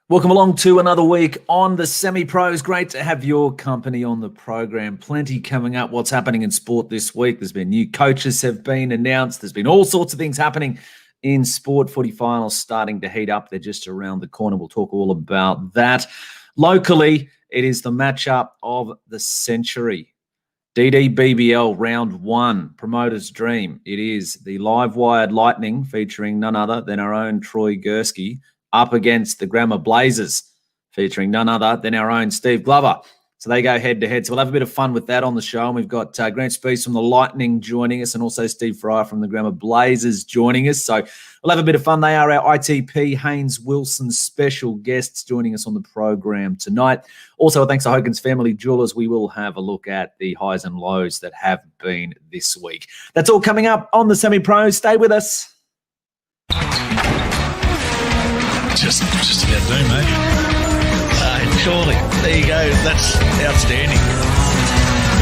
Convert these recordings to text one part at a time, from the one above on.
Welcome along to another week on the Semi-Pros. Great to have your company on the program. Plenty coming up. What's happening in sport this week? There's been new coaches have been announced. There's been all sorts of things happening in sport. Footy finals starting to heat up. They're just around the corner. We'll talk all about that. Locally, it is the matchup of the century. DDBBL round 1, promoter's dream. It is the Livewired Lightning featuring none other than our own Troy Gurski up against the Grammar Blazers featuring none other than our own Steve Glover. So they go head-to-head. So we'll have a bit of fun with that on the show. And we've got Grant Spees from the Lightning joining us and also Steve Fryer from the Grammar Blazers joining us. So we'll have a bit of fun. They are our ITP Haines Wilson special guests joining us on the program tonight. Also, thanks to Hogans Family Jewelers, we will have a look at the highs and lows that have been this week. That's all coming up on the Semi-Pros. Stay with us. Just about do, mate. Surely. There you go. That's outstanding.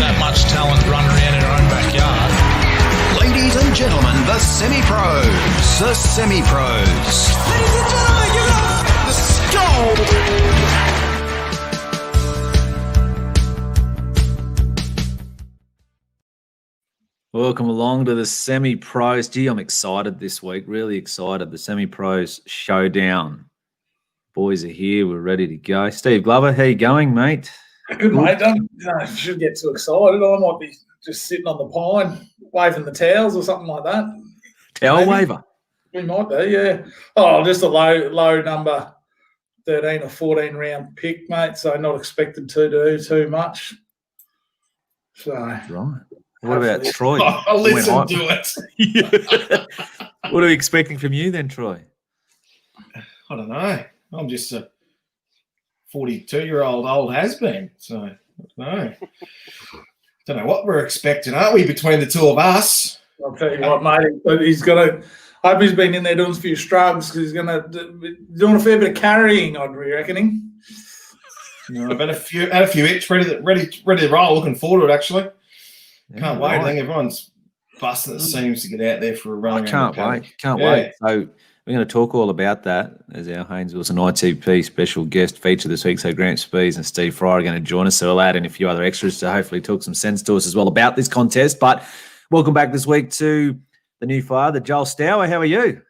That much talent running around in our own backyard. Ladies and gentlemen, the Semi-Pros. The Semi-Pros. Ladies and gentlemen, give it up the Stower. Welcome along to the Semi-Pros. Gee, I'm excited this week, really excited. The Semi-Pros Showdown. Boys are here. We're ready to go. Steve Glover, how you going, mate? Good, mate. Don't should get too excited. I might be just sitting on the pine, waving the towels or something like that. Towel Maybe. waver. We might do, yeah. Oh, just a low number 13 or 14 round pick, mate. So not expected to do too much. So Right. What about Troy? I'll listen to it. What are we expecting from you then, Troy? I don't know. I'm just a 42-year-old old has-been. So, I don't know what we're expecting, aren't we, between the two of us? I'll tell you what, mate. He's got to. I hope he's been in there doing a few strugs because he's going to doing a fair bit of carrying. I'd be reckoning. No, I've had a few hits ready to roll. Looking forward to it, actually. Can't wait. I think everyone's busting at the seams to get out there for a run. I can't wait. So we're going to talk all about that as our Haines Wilson ITP special guest feature this week. So Grant Spees and Steve Fryer are going to join us. So we'll add in a few other extras to hopefully talk some sense to us as well about this contest. But welcome back this week to the new father, Joel Stower. How are you?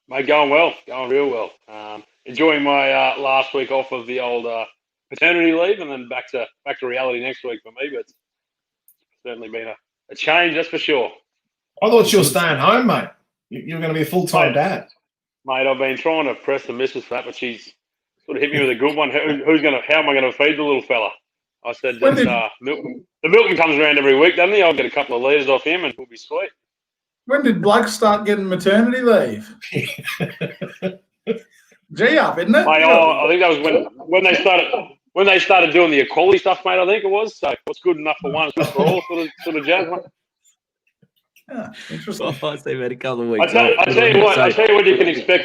Mate, going well. Going real well. Enjoying my last week off of the old paternity leave and then back to reality next week for me. But it's certainly been a change, that's for sure. I thought you were staying home, mate. You're going to be a full-time dad. Mate, I've been trying to press the missus for that, but she's sort of hit me with a good one. How am I going to feed the little fella? I said, the Milton comes around every week, doesn't he? I'll get a couple of litres off him and we'll be sweet. When did blokes start getting maternity leave? Gee up, isn't it? Mate, I think that was when they started doing the equality stuff, mate. I think it was. So what's good enough for one is good for all, sort of jazz, mate. Yeah, interesting. I see about a couple of weeks. I tell you what you can expect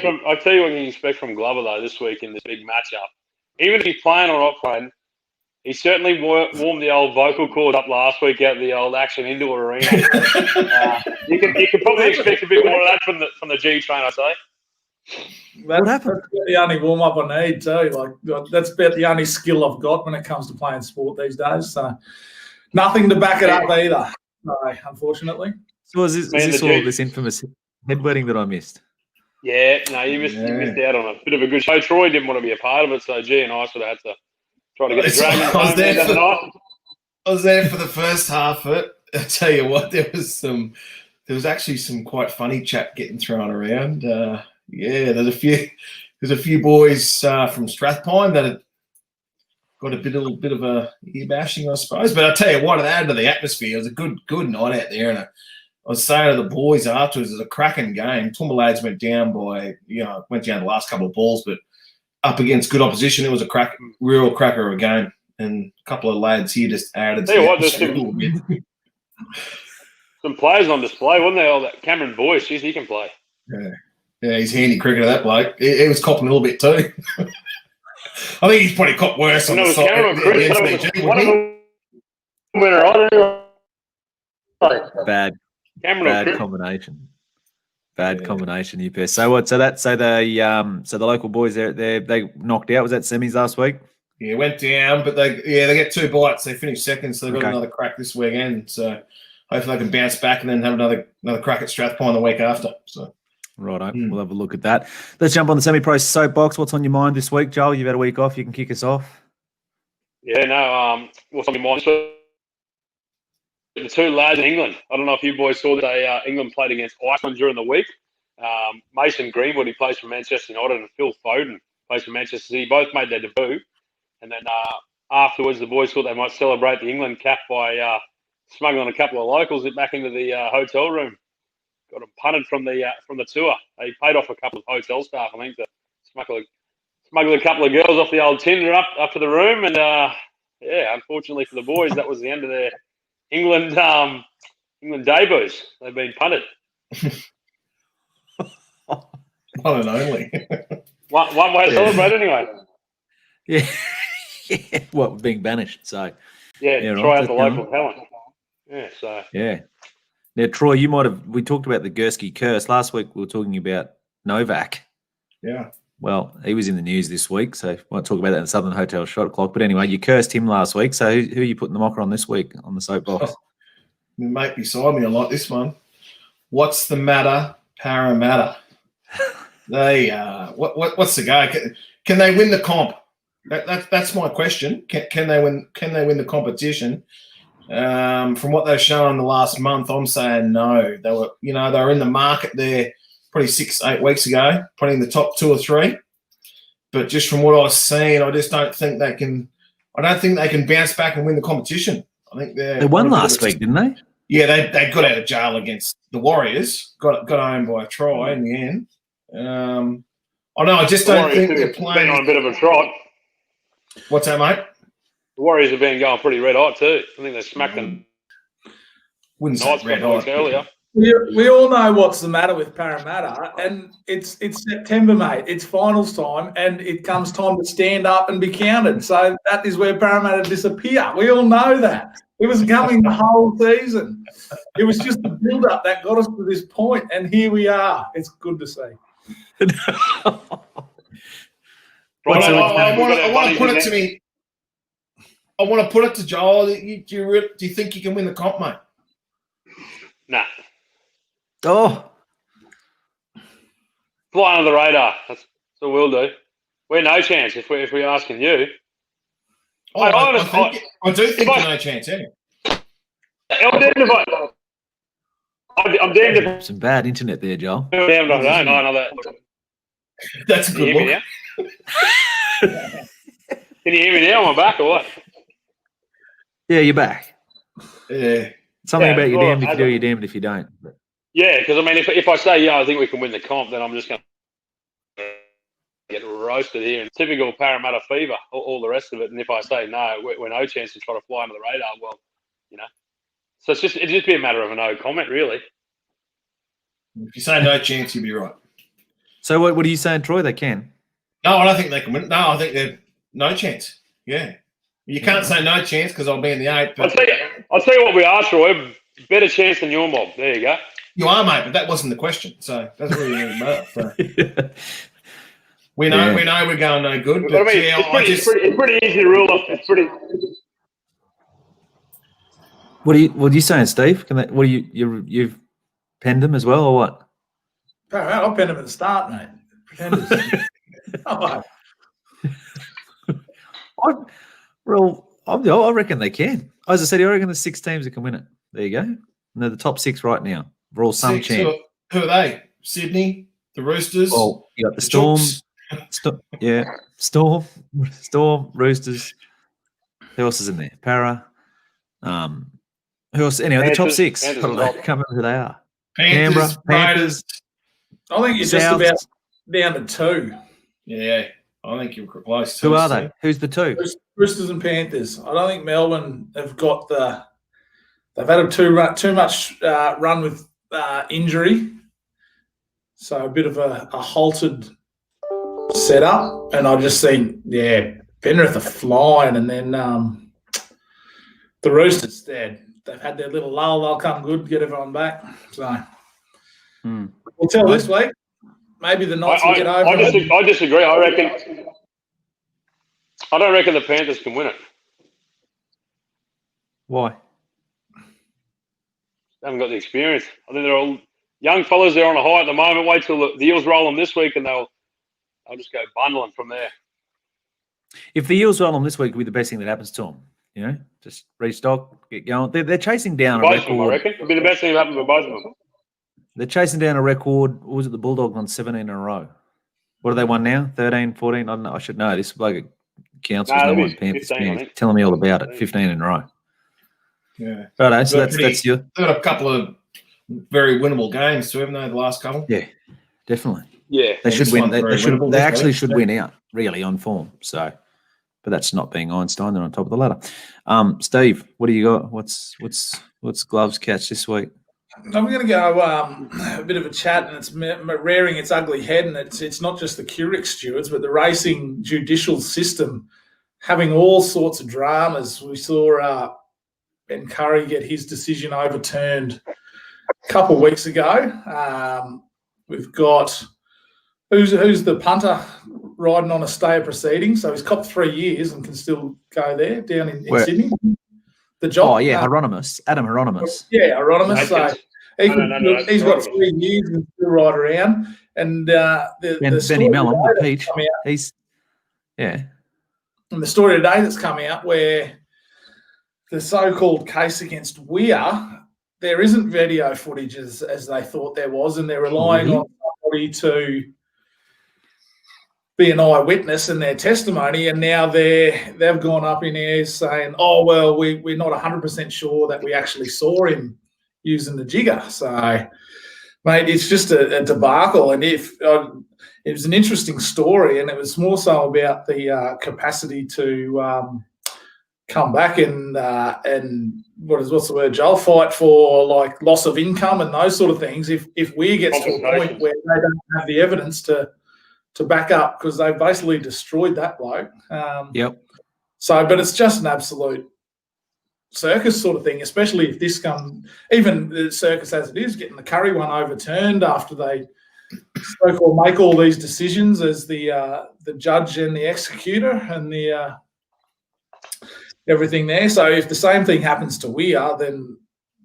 from Glover though this week in this big matchup. Even if he's playing or not playing, he certainly warmed the old vocal cord up last week out of the old Action Indoor Arena. You can probably expect a bit more of that from the G train, I say. What happened? That's the only warm up I need too. Like that's about the only skill I've got when it comes to playing sport these days. So nothing to back it up either. No, unfortunately. So is this all this infamous headwetting that I missed? Yeah, no, you missed out on a bit of a good show. Troy didn't want to be a part of it, so G and I sort of had to try to get the Dragons home the other night. I was there for the first half of it. I tell you what, there was actually some quite funny chat getting thrown around. There's a few boys from Strathpine that had got a little bit of a ear bashing, I suppose. But I tell you what, it added to the atmosphere. It was a good night out there, and I was saying to the boys afterwards, it was a cracking game. Toowoomba lads went down the last couple of balls, but up against good opposition, it was a real cracker of a game. And a couple of lads here just added to it a little bit. Some players on display, wasn't there? Oh, that Cameron Boyce, geez, he can play. Yeah, he's handy cricketer, that bloke. He was copping a little bit too. I think he's probably copped worse on the side. Cameron Chris, winner, I don't know. Bad Cameron combination. bad combination, you pair. So what? So the local boys they knocked out. Was that semis last week? Yeah, went down, but they get 2 bites. They finished second, so they've got Okay. another crack this weekend. So hopefully they can bounce back and then have another crack at Strathpine the week after. So Righto, we'll have a look at that. Let's jump on the semi-pro soapbox. What's on your mind this week, Joel? You've had a week off. You can kick us off. Yeah, no. What's on my mind? The 2 lads in England. I don't know if you boys saw that England played against Iceland during the week. Mason Greenwood, he plays for Manchester United, and Phil Foden plays for Manchester City. Both made their debut. And then afterwards, the boys thought they might celebrate the England cap by smuggling a couple of locals back into the hotel room. Got them punted from the tour. They paid off a couple of hotel staff, I think, to smuggle a couple of girls off the old Tinder up to the room. And unfortunately for the boys, that was the end of their England debuts. They've been punted. One and only. One way to celebrate, anyway. Yeah. What, being banished? So Try out the local talent. Yeah, so yeah. Now, Troy, we talked about the Gurski curse last week. We were talking about Novak. Yeah. Well, he was in the news this week, so we won't talk about that in the Southern Hotel shot clock. But anyway, you cursed him last week. So who are you putting the mocker on this week on the soapbox? Mate beside me, I like this one. What's the matter, Parramatta? They what's the go? Can they win the comp? That's my question. Can they win? Can they win the competition? From what they've shown in the last month, I'm saying no. They were in the market there probably 6-8 weeks ago, putting the top 2 or 3. But just from what I've seen, I just don't think they can. I don't think they can bounce back and win the competition. I think they won last week, didn't they? Yeah, they got out of jail against the Warriors. Got home by a try in the end. I just don't think they're playing on a bit of a trot. What's that, mate? The Warriors have been going pretty red hot too. I think they smacked them. Wouldn't say Knights red a couple hot weeks earlier. We all know what's the matter with Parramatta, and it's September, mate. It's finals time, and it comes time to stand up and be counted. So that is where Parramatta disappear. We all know that. It was coming the whole season. It was just the build-up that got us to this point, and here we are. It's good to see. I want to put it to me. I want to put it to Joel. Do you think you can win the comp, mate? Nah. Oh, Fly under the radar. That's what we'll do. We're no chance if we're asking you. I do think there's no chance, anyway. I'm damned if some bad internet there, Joel. I'm damned I don't. I know that. That's a Can you good hear me look. now? Can you hear me now? Am I back or what? Yeah, you're back. Yeah. Something about you're well, damned if you do, you're damned if you don't. But Yeah, because I mean, if I say I think we can win the comp, then I'm just going to get roasted here. And typical Parramatta fever, all the rest of it. And if I say no, we're no chance to try to fly under the radar. Well, so it'd just be a matter of a no comment, really. If you say no chance, you'll be right. so what are you saying, Troy? They can. No, I don't think they can win. No, I think they're no chance. Yeah. You can't say no chance because I'll be in the 8. But I'll tell you what we are, Troy. Better chance than your mob. There you go. you are, mate, but that wasn't the question. So that's really matter. So. We know we're going no good. But I mean, it's pretty easy to rule off. It's pretty. What are you saying, Steve? You've penned them as well, or what? I'll pen him at the start, mate. Pretenders. I reckon they can. As I said, I reckon there's 6 teams that can win it. There you go. And they're the top 6 right now. We're all some 6, chance. who are they? Sydney, the Roosters. Well, you got the Storm. Jocks. Storm, Roosters. Who else is in there? Para. Who else? Anyway, the top 6. I can't remember who they are. Panthers, Panthers. I think you're just South. about down to 2. Yeah, I think you're close. Who are they? Who's the 2? Roosters and Panthers. I don't think Melbourne have got the. They've had too much run with injury, so a bit of a halted setup. And I just think, Penrith are flying, and then the Roosters, they've had their little lull. They'll come good, get everyone back. So We'll tell this week. Maybe the Knights will get over. I disagree. I don't reckon the Panthers can win it. Why? They haven't got the experience. I think they're all young fellas. They're on a high at the moment. Wait till the Eels roll them this week, and they'll just go bundling from there. If the Eels roll them this week, it'll be the best thing that happens to them. You know, just restock, get going. They're chasing down a Both record. of them, I reckon. It'll be the best thing that happens for both of them. They're chasing down a record. What was it? The Bulldogs on 17 in a row. What have they won now? 13, 14? I don't know. I should know. This bloke counts. No, 15, telling me all about it. 15 in a row. Yeah. Right, so that's your. They've got a couple of very winnable games too, haven't they? The last couple. Yeah, definitely. Yeah. They should win. They actually week. should win out, really, on form. So, but that's not being Einstein. They're on top of the ladder. Steve, what do you got? What's Gloves catch this week? I'm going to go a bit of a chat, and it's rearing its ugly head, and it's not just the Currick stewards, but the racing judicial system having all sorts of dramas. We saw Ben Curry get his decision overturned a couple of weeks ago. We've got who's the punter riding on a stay of proceedings, so he's copped 3 years and can still go there down in Sydney. The job. Oh yeah, Adam Hieronymus. Yeah, Hieronymus. So he's got 3 3 years and still ride around. And Benny Mellon, the Peach. And the story today that's coming out where the so-called case against Weir, there isn't video footage as they thought there was, and they're relying on somebody to be an eyewitness in their testimony, and now they've gone up in air saying, "Oh well, we're not 100% sure that we actually saw him using the jigger." So, mate, it's just a debacle, and it was an interesting story, and it was more so about the capacity to come back and what's the word, Joel? Fight for like loss of income and those sort of things. If Weir gets to a point where they don't have the evidence to back up, because they basically destroyed that bloke. Yep. So, but it's just an absolute circus sort of thing, especially if this even the circus as it is, getting the Curry one overturned after they so-called make all these decisions as the judge and the executor and the everything there. So if the same thing happens to Weir, then,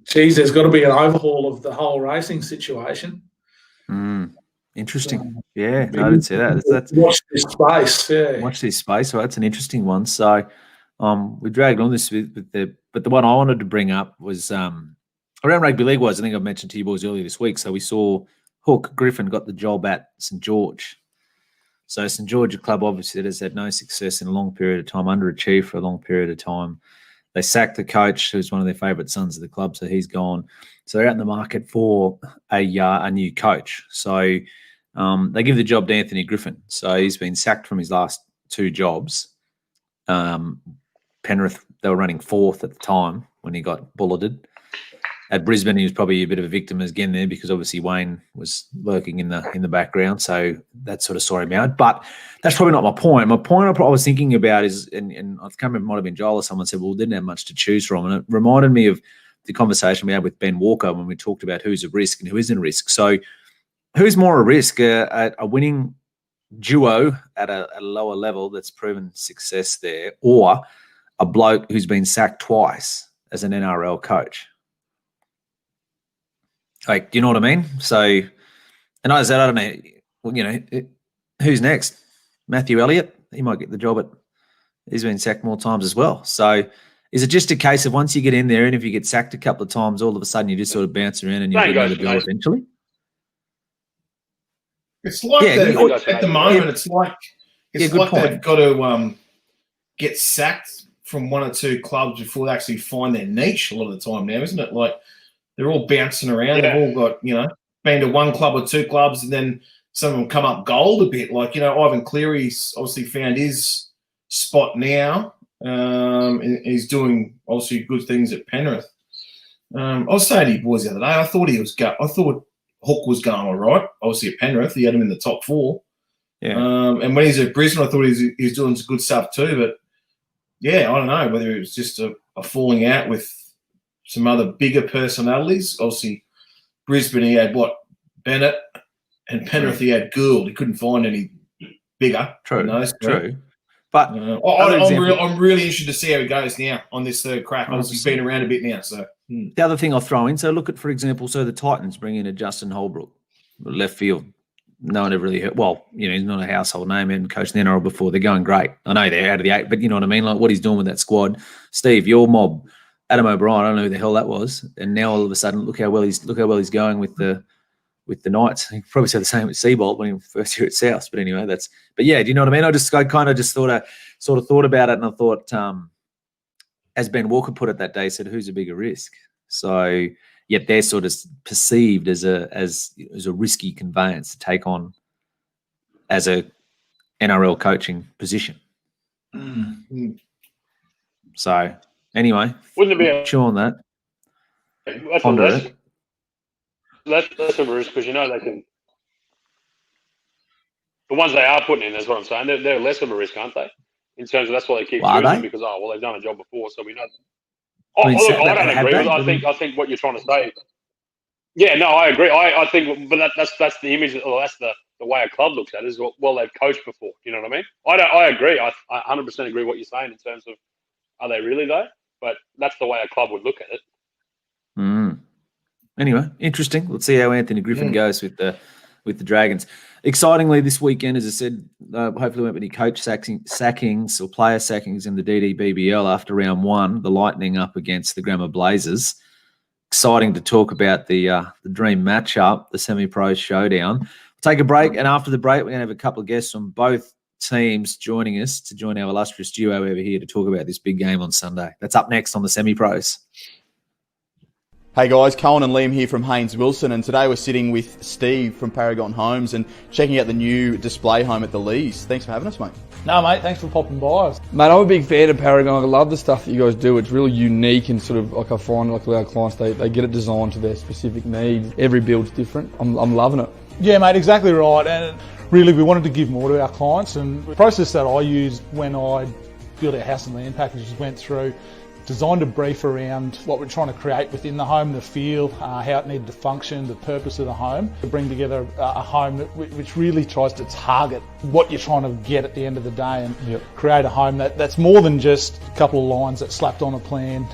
geez, there's got to be an overhaul of the whole racing situation. Interesting. Yeah, I didn't see that. Watch this space. Yeah. Watch this space. Well, that's an interesting one. So we dragged on this but the one I wanted to bring up was around rugby league wise. I think I mentioned to you boys earlier this week. So we saw Hook Griffin got the job at St George. So St George, a club obviously that has had no success in a long period of time, underachieved for a long period of time. They sacked the coach, who's one of their favourite sons of the club, so he's gone. So they're out in the market for a new coach. So they give the job to Anthony Griffin. So he's been sacked from his last 2 jobs. Penrith, they were running 4th at the time when he got bulleted. At Brisbane, he was probably a bit of a victim again there because obviously Wayne was lurking in the background, so that sort of saw him out. But that's probably not my point. My point I was thinking about is, and I can't remember, it might have been Joel or someone said, well, we didn't have much to choose from. And it reminded me of the conversation we had with Ben Walker when we talked about who's a risk and who isn't a risk. So who's more a risk, a winning duo at a lower level that's proven success there, or a bloke who's been sacked twice as an NRL coach? Like, do you know what I mean? So, and I said, I don't know, well, who's next? Matthew Elliott? He might get the job he's been sacked more times as well. So is it just a case of once you get in there and if you get sacked a couple of times, all of a sudden you just sort of bounce around and you get another job eventually? It's like at the moment, it's like they've got to get sacked from 1 or 2 clubs before they actually find their niche a lot of the time now, isn't it? Like, they're all bouncing around. Yeah. They've all got, been to 1 club or 2 clubs, and then some of them come up gold a bit. Like, Ivan Cleary's obviously found his spot now. And he's doing obviously good things at Penrith. I was saying to you boys the other day, I thought Hook was going all right. Obviously at Penrith, he had him in the top 4. Yeah. And when he's at Brisbane, I thought he was doing some good stuff too. But yeah, I don't know whether it was just a falling out with some other bigger personalities. Obviously, Brisbane, he had Bennett, and Penrith he had Gould. He couldn't find any bigger. True. True. But I'm really interested to see how he goes now on this third crack. Obviously, he's been around a bit now. So the other thing I'll throw in, so look at, for example, so the Titans bring in a Justin Holbrook, left field. No one ever really heard. Well, he's not a household name and coached the NRL before. They're going great. I know they're out of the 8, but you know what I mean? Like what he's doing with that squad. Steve, your mob, Adam O'Brien, I don't know who the hell that was. And now all of a sudden, look how well he's going with the Knights. He probably said the same with Seabolt when he was first here at South. But anyway, do you know what I mean? I kind of just thought about it, and I thought, as Ben Walker put it that day, said, who's a bigger risk? So yet they're sort of perceived as a risky conveyance to take on as a NRL coaching position. So anyway, wouldn't it be chew on that? Less of a risk because they can. The ones they are putting in, that's what I'm saying. They're less of a risk, aren't they? In terms of that's why they keep choosing because they've done a job before, so we know. I don't agree. I think what you're trying to say. Yeah, no, I agree. I think, but that's the image. Or that's the way a club looks at it. Is well, they've coached before. You know what I mean? I agree. I 100% agree what you're saying in terms of are they really though? But that's the way a club would look at it. Anyway, interesting. Let's see how Anthony Griffin goes with the Dragons. Excitingly, this weekend, as I said, hopefully won't be any coach sackings or player sackings in the DDBBL after round 1. The Lightning up against the Grammar Blazers. Exciting to talk about the dream matchup, the semi-pro showdown. We'll take a break, and after the break, we're going to have a couple of guests from both teams joining us to join our illustrious duo over here to talk about this big game on Sunday. That's up next on the semi-pros. Hey guys, Cohen and Liam here from Haines Wilson, and today we're sitting with Steve from Paragon Homes and checking out the new display home at the Lees. Thanks for having us, mate. No, mate, thanks for popping by. Mate, I'm a big fan of Paragon. I love the stuff that you guys do. It's really unique and sort of like I find like with our clients, they get it designed to their specific needs. Every build's different. I'm loving it. Yeah, mate, exactly right. And really, we wanted to give more to our clients. And the process that I used when I built our house and land packages went through, designed a brief around what we're trying to create within the home, the feel, how it needed to function, the purpose of the home, to bring together a home which really tries to target what you're trying to get at the end of the day and create a home that's more than just a couple of lines that slapped on a plan,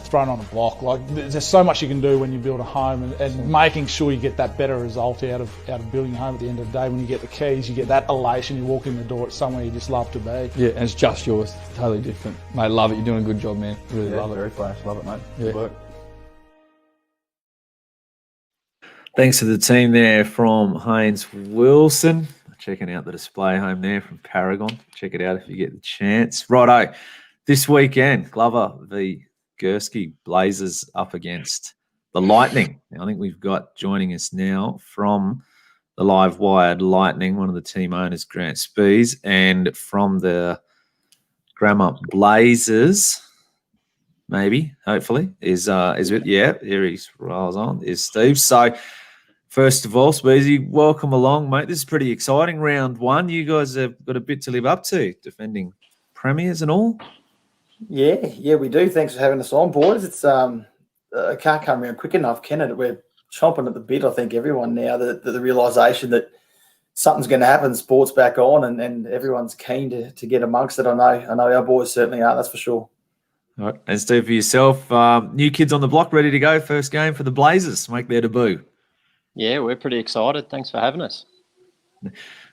thrown on a block. Like there's so much you can do when you build a home and making sure you get that better result out of building a home at the end of the day. When you get the keys, you get that elation, you walk in the door, it's somewhere you just love to be. Yeah, and it's just yours. It's totally different. Mate, love it. You're doing a good job, man. Really love it. Very flash. Love it, mate. Good work. Thanks to the team there from Haines Wilson. Checking out the display home there from Paragon. Check it out if you get the chance. Righto. This weekend, Glover v Gurski, Blazers up against the Lightning. Now, I think we've got joining us now from the Livewired Lightning, one of the team owners, Grant Spees, and from the Grammar Blazers, maybe, hopefully, is it? Yeah, here he rolls on, is Steve. So, first of all, Speezy, welcome along, mate. This is pretty exciting. Round 1, you guys have got a bit to live up to, defending premiers and all. Yeah, we do. Thanks for having us on, boys. It's it can't come around quick enough, can it? We're chomping at the bit, I think, everyone now, the realisation that something's going to happen, sport's back on, and everyone's keen to get amongst it. I know our boys certainly are, that's for sure. All right. And Steve, for yourself, new kids on the block, ready to go. First game for the Blazers, make their debut. Yeah, we're pretty excited. Thanks for having us.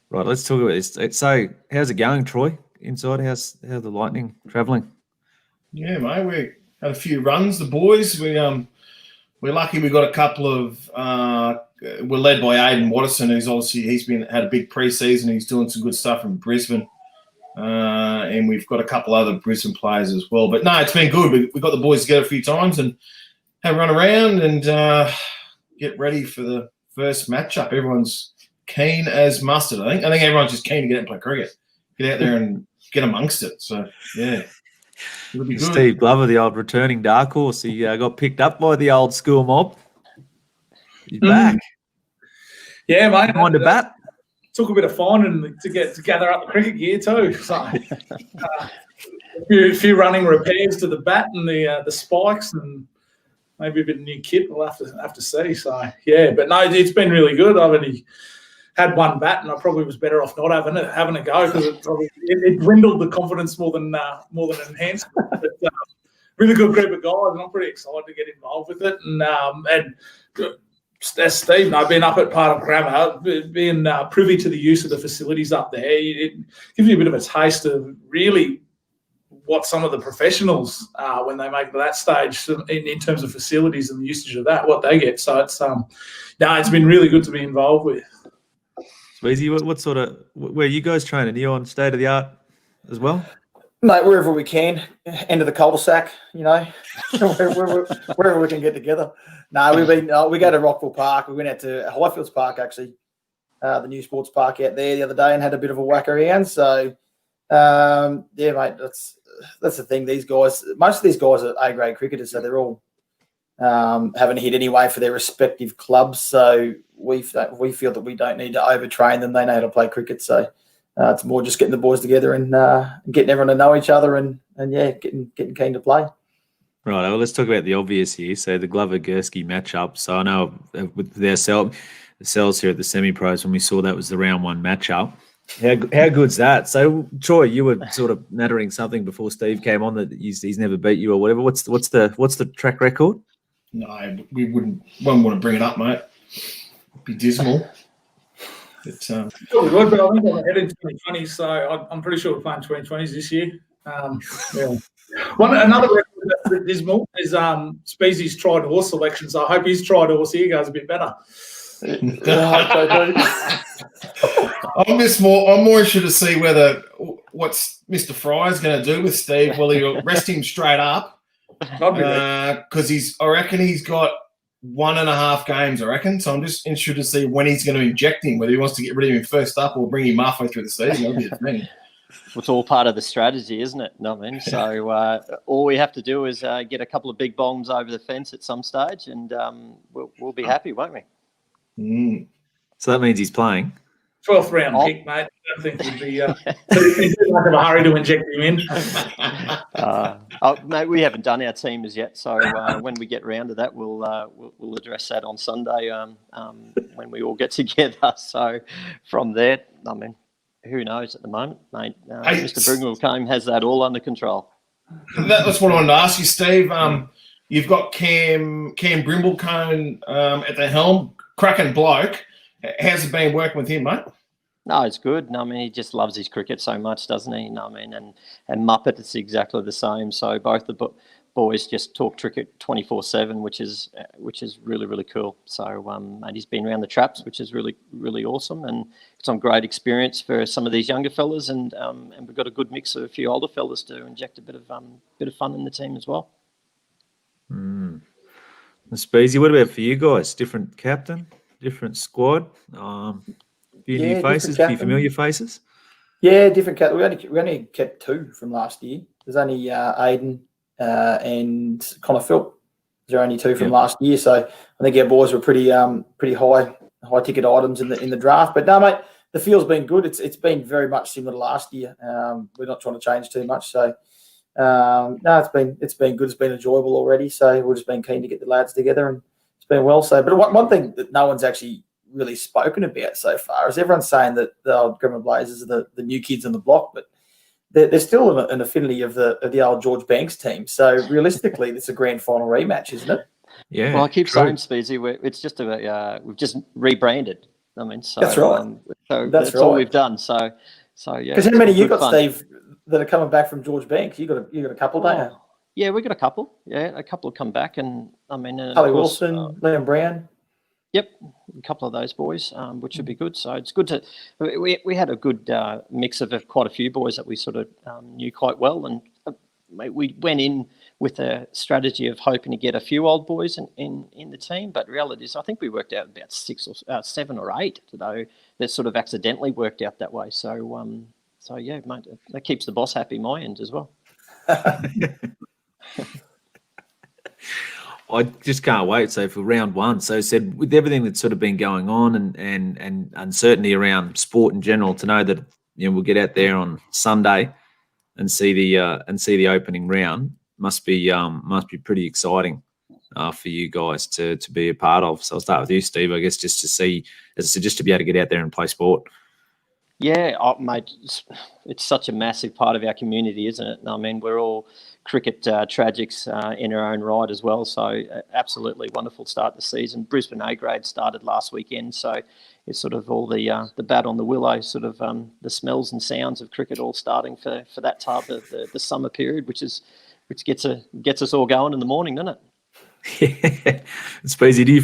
Right, let's talk about this. So, how's it going, Troy? Inside, how's the Lightning travelling? Yeah, mate, we had a few runs. The boys, we're lucky. We got a couple of. We're led by Aiden Watterson, who's obviously had a big preseason. He's doing some good stuff in Brisbane, and we've got a couple other Brisbane players as well. But no, it's been good. We got the boys together a few times and have a run around and get ready for the first matchup. Everyone's keen as mustard. I think everyone's just keen to get out and play cricket, get out there and get amongst it. So yeah. It'll be good. Steve Glover, the old returning dark horse, he got picked up by the old school mob. He's back. Yeah, mate. Mind a bat. Took a bit of finding to gather up the cricket gear too. So a few running repairs to the bat and the spikes, and maybe a bit of new kit. We'll have to see. So yeah, but no, it's been really good. I've only had one bat, and I probably was better off not having a go because it dwindled the confidence more than enhanced. But really good group of guys, and I'm pretty excited to get involved with it. And as Steve and I've been up at part of Grammar, being privy to the use of the facilities up there, it gives you a bit of a taste of really what some of the professionals when they make that stage in terms of facilities and the usage of that, what they get. So it's been really good to be involved with. Sweezy, where are you guys training? Are you on state of the art as well? Mate, wherever we can, end of the cul-de-sac, wherever we can get together. No, we go to Rockville Park. We went out to Highfields Park, actually, the new sports park out there the other day, and had a bit of a whack around. So, yeah, mate, that's the thing. These guys, most of these guys are A-grade cricketers, so they're all haven't hit anyway for their respective clubs. So we feel that we don't need to overtrain them. They know how to play cricket. So it's more just getting the boys together and getting everyone to know each other and yeah, getting keen to play. Right. Well, let's talk about the obvious here. So the Glover-Gurski matchup. So I know with their cells here at the semi-pros, when we saw that was the round one matchup. How good's that? So Troy, you were sort of nattering something before Steve came on that he's never beat you or whatever. What's the track record? No, we wouldn't want to bring it up, mate. It'd be dismal. But I think I'm heading 2020, so I'm pretty sure we're playing 2020s this year. Yeah. Another record that's dismal is Speezy's tried horse selection. So I hope his tried horse here goes a bit better. I'm more interested to see what's Mr. Fry's going to do with Steve. Will he rest him straight up? Because I reckon he's got 1.5 games, I reckon. So I'm just interested to see when he's going to inject him, whether he wants to get rid of him first up or bring him halfway through the season. That'll be the thing. It's all part of the strategy, isn't it? No, I mean, so all we have to do is get a couple of big bombs over the fence at some stage, and we'll be happy, won't we? Mm. So that means he's playing. 12th round pick, mate. I don't think we'd be in too much of a hurry to inject him in. Mate, we haven't done our team as yet, so when we get round to that, we'll address that on Sunday when we all get together. So from there, I mean, who knows at the moment, mate? Mr. Bringelcombe has that all under control. That's what I wanted to ask you, Steve. You've got Cam Brimblecombe at the helm, cracking bloke. How's it been working with him, mate? No, it's good. No, I mean, he just loves his cricket so much, doesn't he? No, I mean, and Muppet, it's exactly the same. So both the boys just talk cricket 24/7, which is really, really cool. So and he's been around the traps, which is really, really awesome, and some great experience for some of these younger fellas, and we've got a good mix of a few older fellas to inject a bit of fun in the team as well. Speezy, what about for you guys? Different captain, different squad, few new faces, few familiar faces. Yeah, different captain. We only kept 2 from last year. There's only Aiden and Connor Philp. There are only 2 from last year, so I think our boys were pretty high ticket items in the draft. But no, mate, the feel's been good. It's been very much similar to last year. We're not trying to change too much, so no, it's been good. It's been enjoyable already. So we've just been keen to get the lads together, and it's been well. So, but one thing that no one's actually really spoken about so far is everyone's saying that the old Grammar Blazers are the new kids on the block, but there's still an affinity of the old George Banks team. So realistically, it's a grand final rematch, isn't it? Yeah. Well, I keep saying, Speezy, it's just we've just rebranded. I mean, so that's right. So that's all we've done. So yeah. Because how many you got, Steve, that are coming back from George Banks? You got a couple, don't you? Yeah, we got a couple. Yeah, a couple have come back, and I mean, Harley Wilson, Liam Brown. Yep, a couple of those boys, which would be good. So it's good to we had a good mix of quite a few boys that we sort of knew quite well, and we went in with a strategy of hoping to get a few old boys in the team. But reality is, I think we worked out about 6 or 7 or 8 though that sort of accidentally worked out that way. So so yeah, mate, that keeps the boss happy, my end as well. I just can't wait. So for round 1, so said with everything that's sort of been going on and uncertainty around sport in general, to know that we'll get out there on Sunday and see the opening round must be pretty exciting. for you guys to be a part of. So I'll start with you, Steve, I guess, just to see, as I said, just to be able to get out there and play sport. Yeah, mate, it's such a massive part of our community, isn't it? I mean, we're all cricket tragics in our own right as well. So absolutely wonderful start to the season. Brisbane A-grade started last weekend, so it's sort of all the bat on the willow, sort of the smells and sounds of cricket all starting for that type of the summer period, which gets us all going in the morning, doesn't it? Yeah, Speezy, do you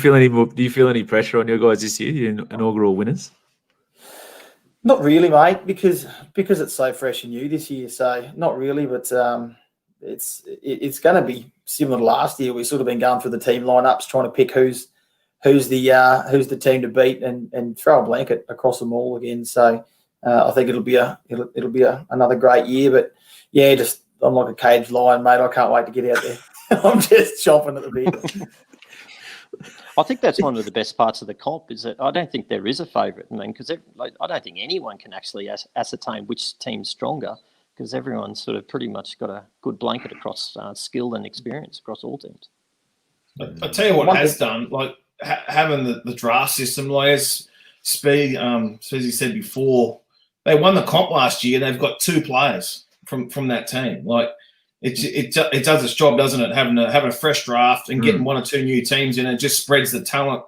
feel any pressure on your guys this year, your inaugural winners? Not really, mate, because it's so fresh and new this year. So not really, but it's going to be similar to last year. We've sort of been going through the team lineups, trying to pick who's the team to beat and throw a blanket across them all again. So I think it'll be another great year. But yeah, just I'm like a caged lion, mate. I can't wait to get out there. I'm just chomping at the bit. I think that's one of the best parts of the comp is that I don't think there is a favourite. I mean, because I don't think anyone can actually ascertain which team's stronger because everyone's sort of pretty much got a good blanket across skill and experience across all teams. I'll tell you what has done, like having the draft system, like as Speedy said before, they won the comp last year and they've got 2 players from that team. Like, it does its job, doesn't it? Having a fresh draft and getting 1 or 2 new teams in, it just spreads the talent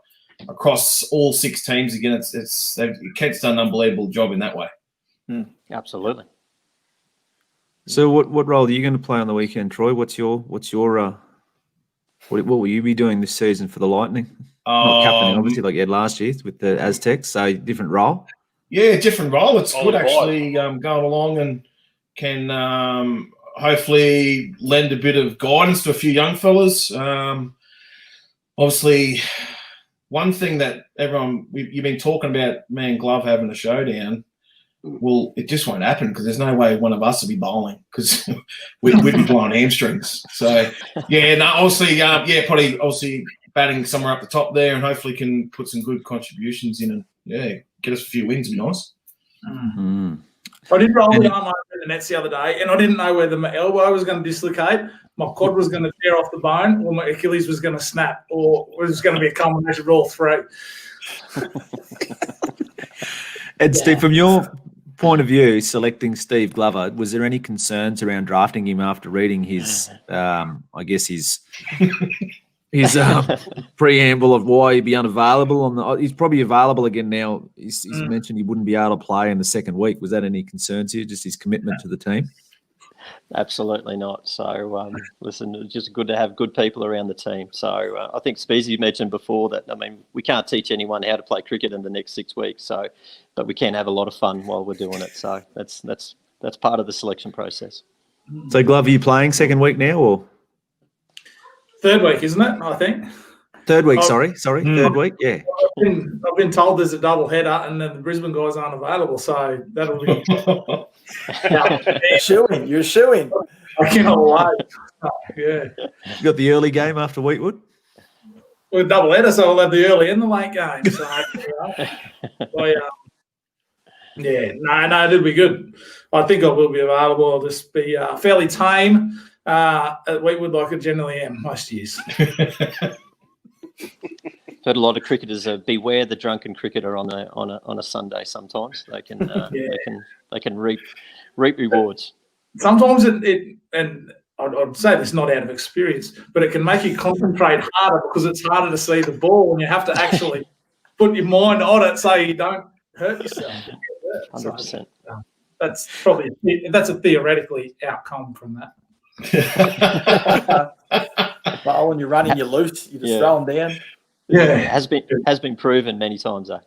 across all 6 teams again. Kent's done an unbelievable job in that way. Absolutely. So what role are you going to play on the weekend, Troy? What will you be doing this season for the Lightning? Not captaining, obviously, like you had last year with the Aztecs. So different role. Yeah, different role. It's good actually going along and can. Hopefully lend a bit of guidance to a few young fellas. Obviously, one thing that you've been talking about, me and Glove having a showdown, well, it just won't happen because there's no way one of us will be bowling because we'd be blowing hamstrings. So, obviously batting somewhere up the top there and hopefully can put some good contributions in and, get us a few wins would be nice. Mm-hmm. I did roll the arm over the nets the other day, and I didn't know whether my elbow was going to dislocate, my quad was going to tear off the bone, or my Achilles was going to snap, or it was going to be a combination of all 3. And Steve, from your point of view, selecting Steve Glover, was there any concerns around drafting him after reading his preamble of why he'd be unavailable? He's probably available again now. He's mentioned he wouldn't be able to play in the second week. Was that any concern to you, just his commitment to the team? Absolutely not. So, listen, it's just good to have good people around the team. So I think Speezy mentioned before that, I mean, we can't teach anyone how to play cricket in the next 6 weeks, but we can have a lot of fun while we're doing it. So that's part of the selection process. So, Glove, are you playing second week now or? 3rd week, isn't it? I think. 3rd week, sorry. 3rd week, yeah. I've been told there's a double header and then the Brisbane guys aren't available, so that'll be... You're shooing. I cannot wait. Yeah. You got the early game after Wheatwood? We're double header, so we'll have the early and the late game. So, it'll be good. I think I will be available. I'll just be fairly tame at Wheatwood like I generally am most years. Heard a lot of cricketers beware the drunken cricketer on a Sunday. Sometimes they can they can reap rewards. Sometimes it and I'd say this not out of experience, but it can make you concentrate harder because it's harder to see the ball and you have to actually put your mind on it so you don't hurt yourself. 100%. That's a theoretically outcome from that. But when you're running, you're loose. You just throw them down. Yeah, it has been proven many times though.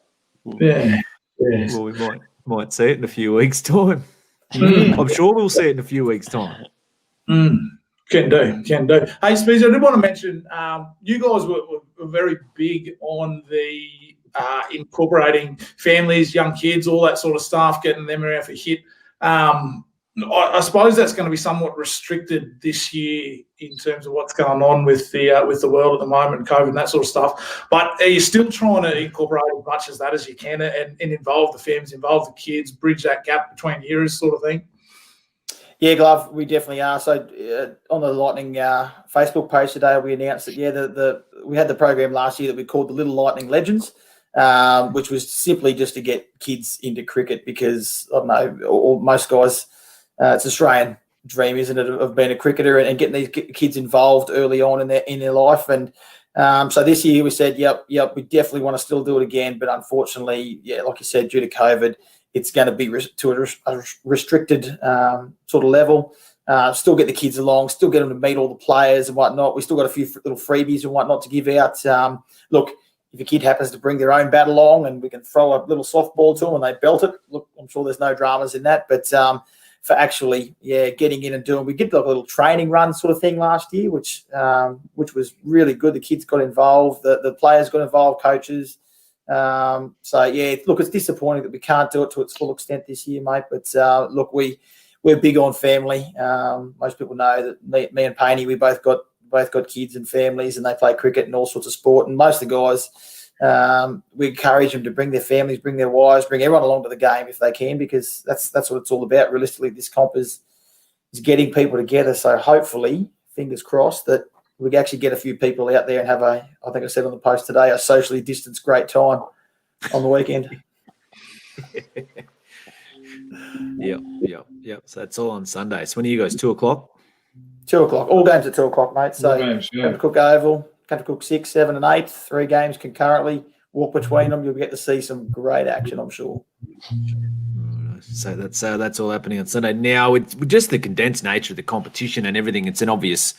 Yeah. Well, we might see it in a few weeks' time. I'm sure we'll see it in a few weeks' time. Can do. Hey, Speezy, I did want to mention you guys were very big on the incorporating families, young kids, all that sort of stuff, getting them around for hit. I suppose that's going to be somewhat restricted this year in terms of what's going on with the world at the moment, COVID and that sort of stuff. But are you still trying to incorporate as much as that as you can and involve the families, involve the kids, bridge that gap between eras sort of thing? Yeah, Glove, we definitely are. So on the Lightning Facebook page today, we announced that, we had the program last year that we called the Little Lightning Legends, which was simply just to get kids into cricket because, I don't know, or most guys, it's Australian dream, isn't it, of being a cricketer and getting these kids involved early on in their life. And so this year we said, yep, we definitely want to still do it again. But unfortunately, yeah, like you said, due to COVID, it's going to be to a restricted sort of level. Still get the kids along, still get them to meet all the players and whatnot. We still got a few little freebies and whatnot to give out. Look, if a kid happens to bring their own bat along and we can throw a little softball to them and they belt it, look, I'm sure there's no dramas in that. But for actually, getting in and doing, we did like a little training run sort of thing last year, which was really good. The kids got involved, the players got involved, coaches. So yeah, look, it's disappointing that we can't do it to its full extent this year, mate. But look, we're big on family. Most people know that me and Painey, we both got kids and families, and they play cricket and all sorts of sport. And most of the guys, we encourage them to bring their families, bring their wives, bring everyone along to the game if they can, because that's what it's all about. Realistically, this comp is getting people together. So hopefully, fingers crossed, that we can actually get a few people out there and have I think I said on the post today, a socially distanced great time on the weekend. Yep. So that's all on Sunday. So when are you guys, 2 o'clock? 2 o'clock. All games at 2 o'clock, mate. So Country Cook Oval, Country Cook 6, 7 and 8, 3 games concurrently. Walk between them. You'll get to see some great action, I'm sure. So that's all happening on Sunday. Now, with just the condensed nature of the competition and everything, it's an obvious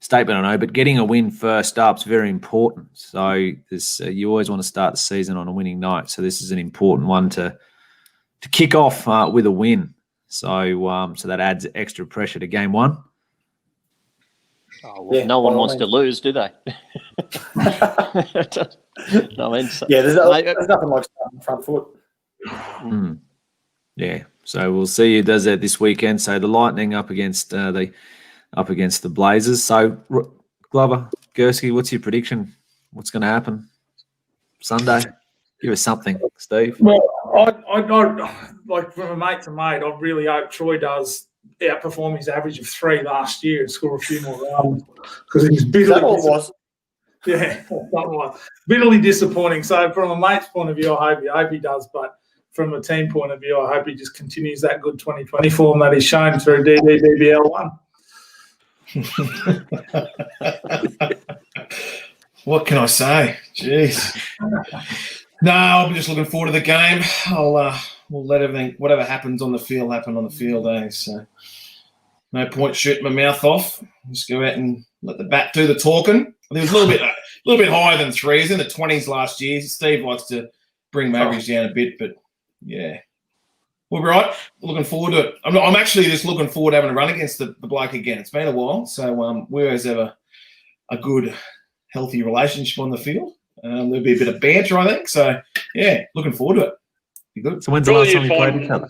statement, I know, but getting a win first up is very important. So this you always want to start the season on a winning note. So this is an important one to kick off with a win. So so that adds extra pressure to game one. Oh, well, no one wants to lose, do they? No, I mean, there's nothing like starting front foot. Yeah, so we'll see who does that this weekend. So the Lightning up against the Blazers. So Glover, Gurski, what's your prediction? What's going to happen Sunday? Give us something, Steve. Well, I like from a mate to mate, I really hope Troy does outperform his average of 3 last year and score a few more runs, because he's bitterly bitterly disappointing. So from a mate's point of view, I hope he does, but from a team point of view, I hope he just continues that good 2020 form that he's shown through DDBBL 1. What can I say? Jeez. No, I'm just looking forward to the game. We'll let everything, whatever happens on the field, happen on the field, eh? So no point shooting my mouth off. Just go out and let the bat do the talking. There was a little bit higher than 3. He's in the 20s last year. Steve likes to bring my average down a bit, but yeah. We'll be right. Looking forward to it. I'm actually just looking forward to having a run against the bloke again. It's been a while, so we always have a good, healthy relationship on the field. There'll be a bit of banter, I think. So, yeah, looking forward to it. Be good. So when's the last time you played each other?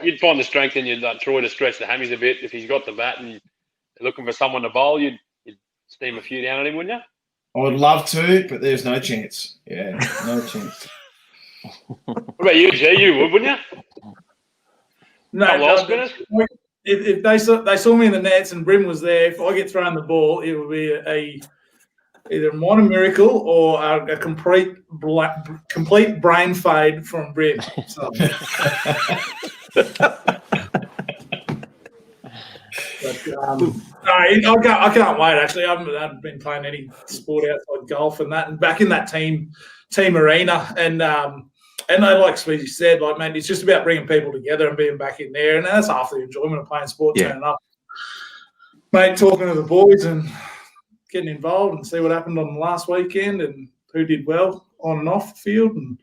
You'd find the strength in you, Troy, to stretch the hammies a bit. If he's got the bat and you're looking for someone to bowl, you'd steam a few down at him, wouldn't you? I would love to, but there's no chance. Yeah, no chance. What about you, G? You would, wouldn't you? No, if they saw me in the nets and Brim was there, if I get thrown the ball, it would be either a minor miracle or a complete brain fade from Brim. So. I can't wait. Actually, I haven't been playing any sport outside golf and that, and back in that team arena, and like Sweezy said, like, man, it's just about bringing people together and being back in there, and that's half the enjoyment of playing sport. Turning up, mate, talking to the boys and getting involved and see what happened on the last weekend and who did well on and off the field and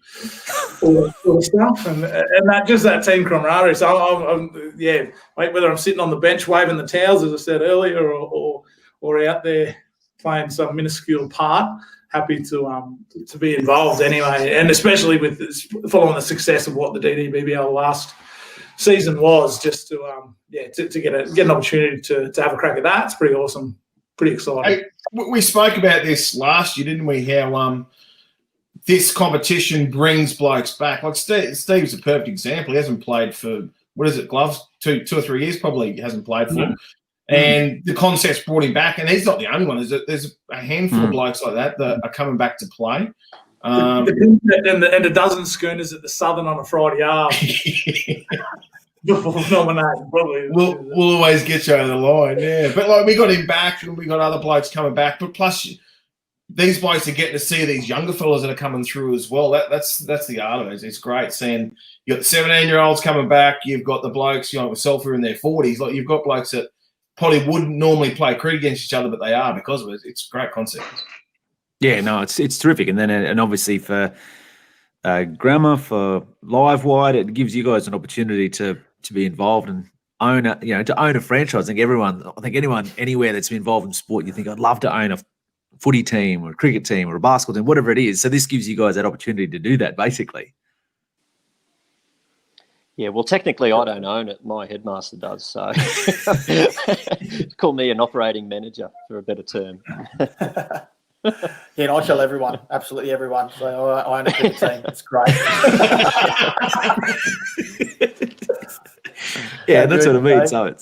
all the stuff, and that team camaraderie. So mate, whether I'm sitting on the bench waving the towels, as I said earlier, or out there playing some minuscule part, happy to be involved anyway, and especially with following the success of what the DDBBL last season was, just to get an opportunity to have a crack at that. It's pretty awesome, pretty exciting. Hey, we spoke about this last year, didn't we? How this competition brings blokes back. Like Steve's a perfect example. He hasn't played for, what is it, Gloves? 2 or 3 years probably he hasn't played for. And the concept's brought him back, and he's not the only one. There's a handful of blokes like that are coming back to play. And a dozen schooners at the Southern on a Friday half. Before nomination, probably. We'll always get you over the line, yeah. But like we got him back, and we got other blokes coming back. But plus, these blokes are getting to see these younger fellas that are coming through as well. That's the art of it. It's great seeing you got the 17-year-olds coming back. You've got the blokes, myself, who are in their 40s. Like you've got blokes that probably wouldn't normally play cricket against each other, but they are because of it. It's a great concept. Yeah, no, it's terrific. And then obviously for Grammar, for Livewired, it gives you guys an opportunity to be involved and own a franchise. I think anyone anywhere that's been involved in sport, you think I'd love to own a footy team or a cricket team or a basketball team, whatever it is. So this gives you guys that opportunity to do that, basically. Yeah, well, technically I don't own it. My headmaster does. So call me an operating manager for a better term. Yeah, and I tell everyone, absolutely everyone. So I own a cricket team. It's great. Yeah, that's what I mean. So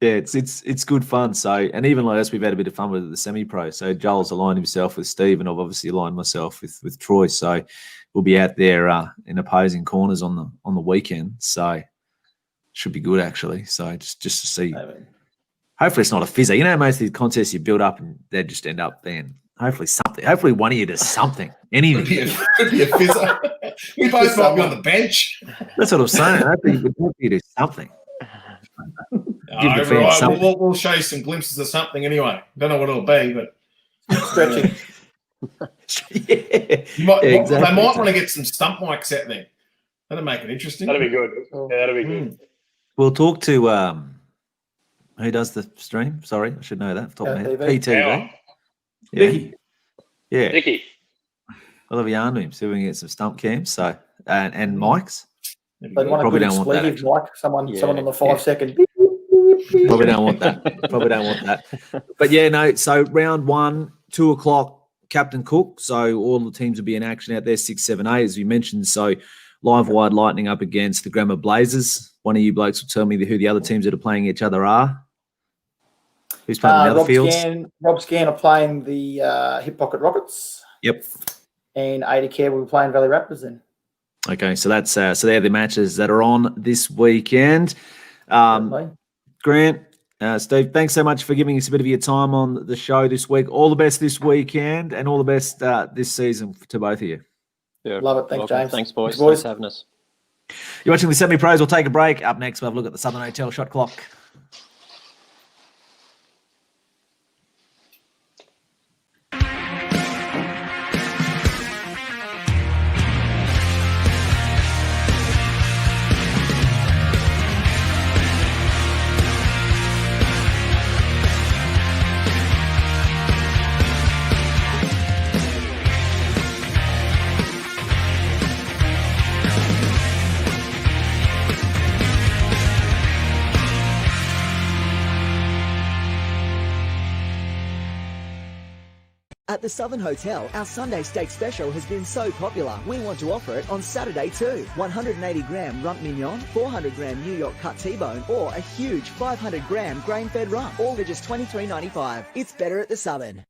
it's good fun. So, and even like us, we've had a bit of fun with the semi-pro. So Joel's aligned himself with Steve, and I've obviously aligned myself with Troy. So we'll be out there in opposing corners on the weekend. So should be good actually. So just to see. Hopefully it's not a fizzer. Most of these contests you build up and they just end up then. Hopefully something. Hopefully one of you does something. Anything. Could be a fizzer. We both might be on the bench. That's what I'm saying. Hopefully you do something. We'll show you some glimpses of something anyway. Don't know what it'll be, but stretching. They might want to get some stump mics out there. That'll make it interesting. That'll be good. Yeah, that'll be good. We'll talk to who does the stream? Sorry, I should know that. Top of my head. PTV. Yeah. Vicky. We'll have a yarn to him, see if we can get some stump cams. So and mics. They want a good exclusive mic. Someone on the 5 second. Probably don't want that. But yeah, no. So round 1, 2 o'clock, Captain Cook. So all the teams will be in action out there, 6, 7, 8, as we mentioned. So Livewired Lightning up against the Grammar Blazers. One of you blokes will tell me who the other teams that are playing each other are. Who's playing the other fields? Rob Scan are playing the Hip Pocket Rockets. Yep. And 80 Care will be playing Valley Raptors then. Okay, so that's so they're the matches that are on this weekend. Grant, Steve, thanks so much for giving us a bit of your time on the show this week. All the best this weekend and all the best this season to both of you. Yeah, love it. Thanks, James. Thanks, boys. Thanks for having us. You're watching the Semi-Pros. We'll take a break. Up next, we'll have a look at the Southern Hotel shot clock. At the Southern Hotel, our Sunday steak special has been so popular, we want to offer it on Saturday too. 180-gram rump mignon, 400-gram New York cut T-bone, or a huge 500-gram grain-fed rump, all for just $23.95. It's better at the Southern.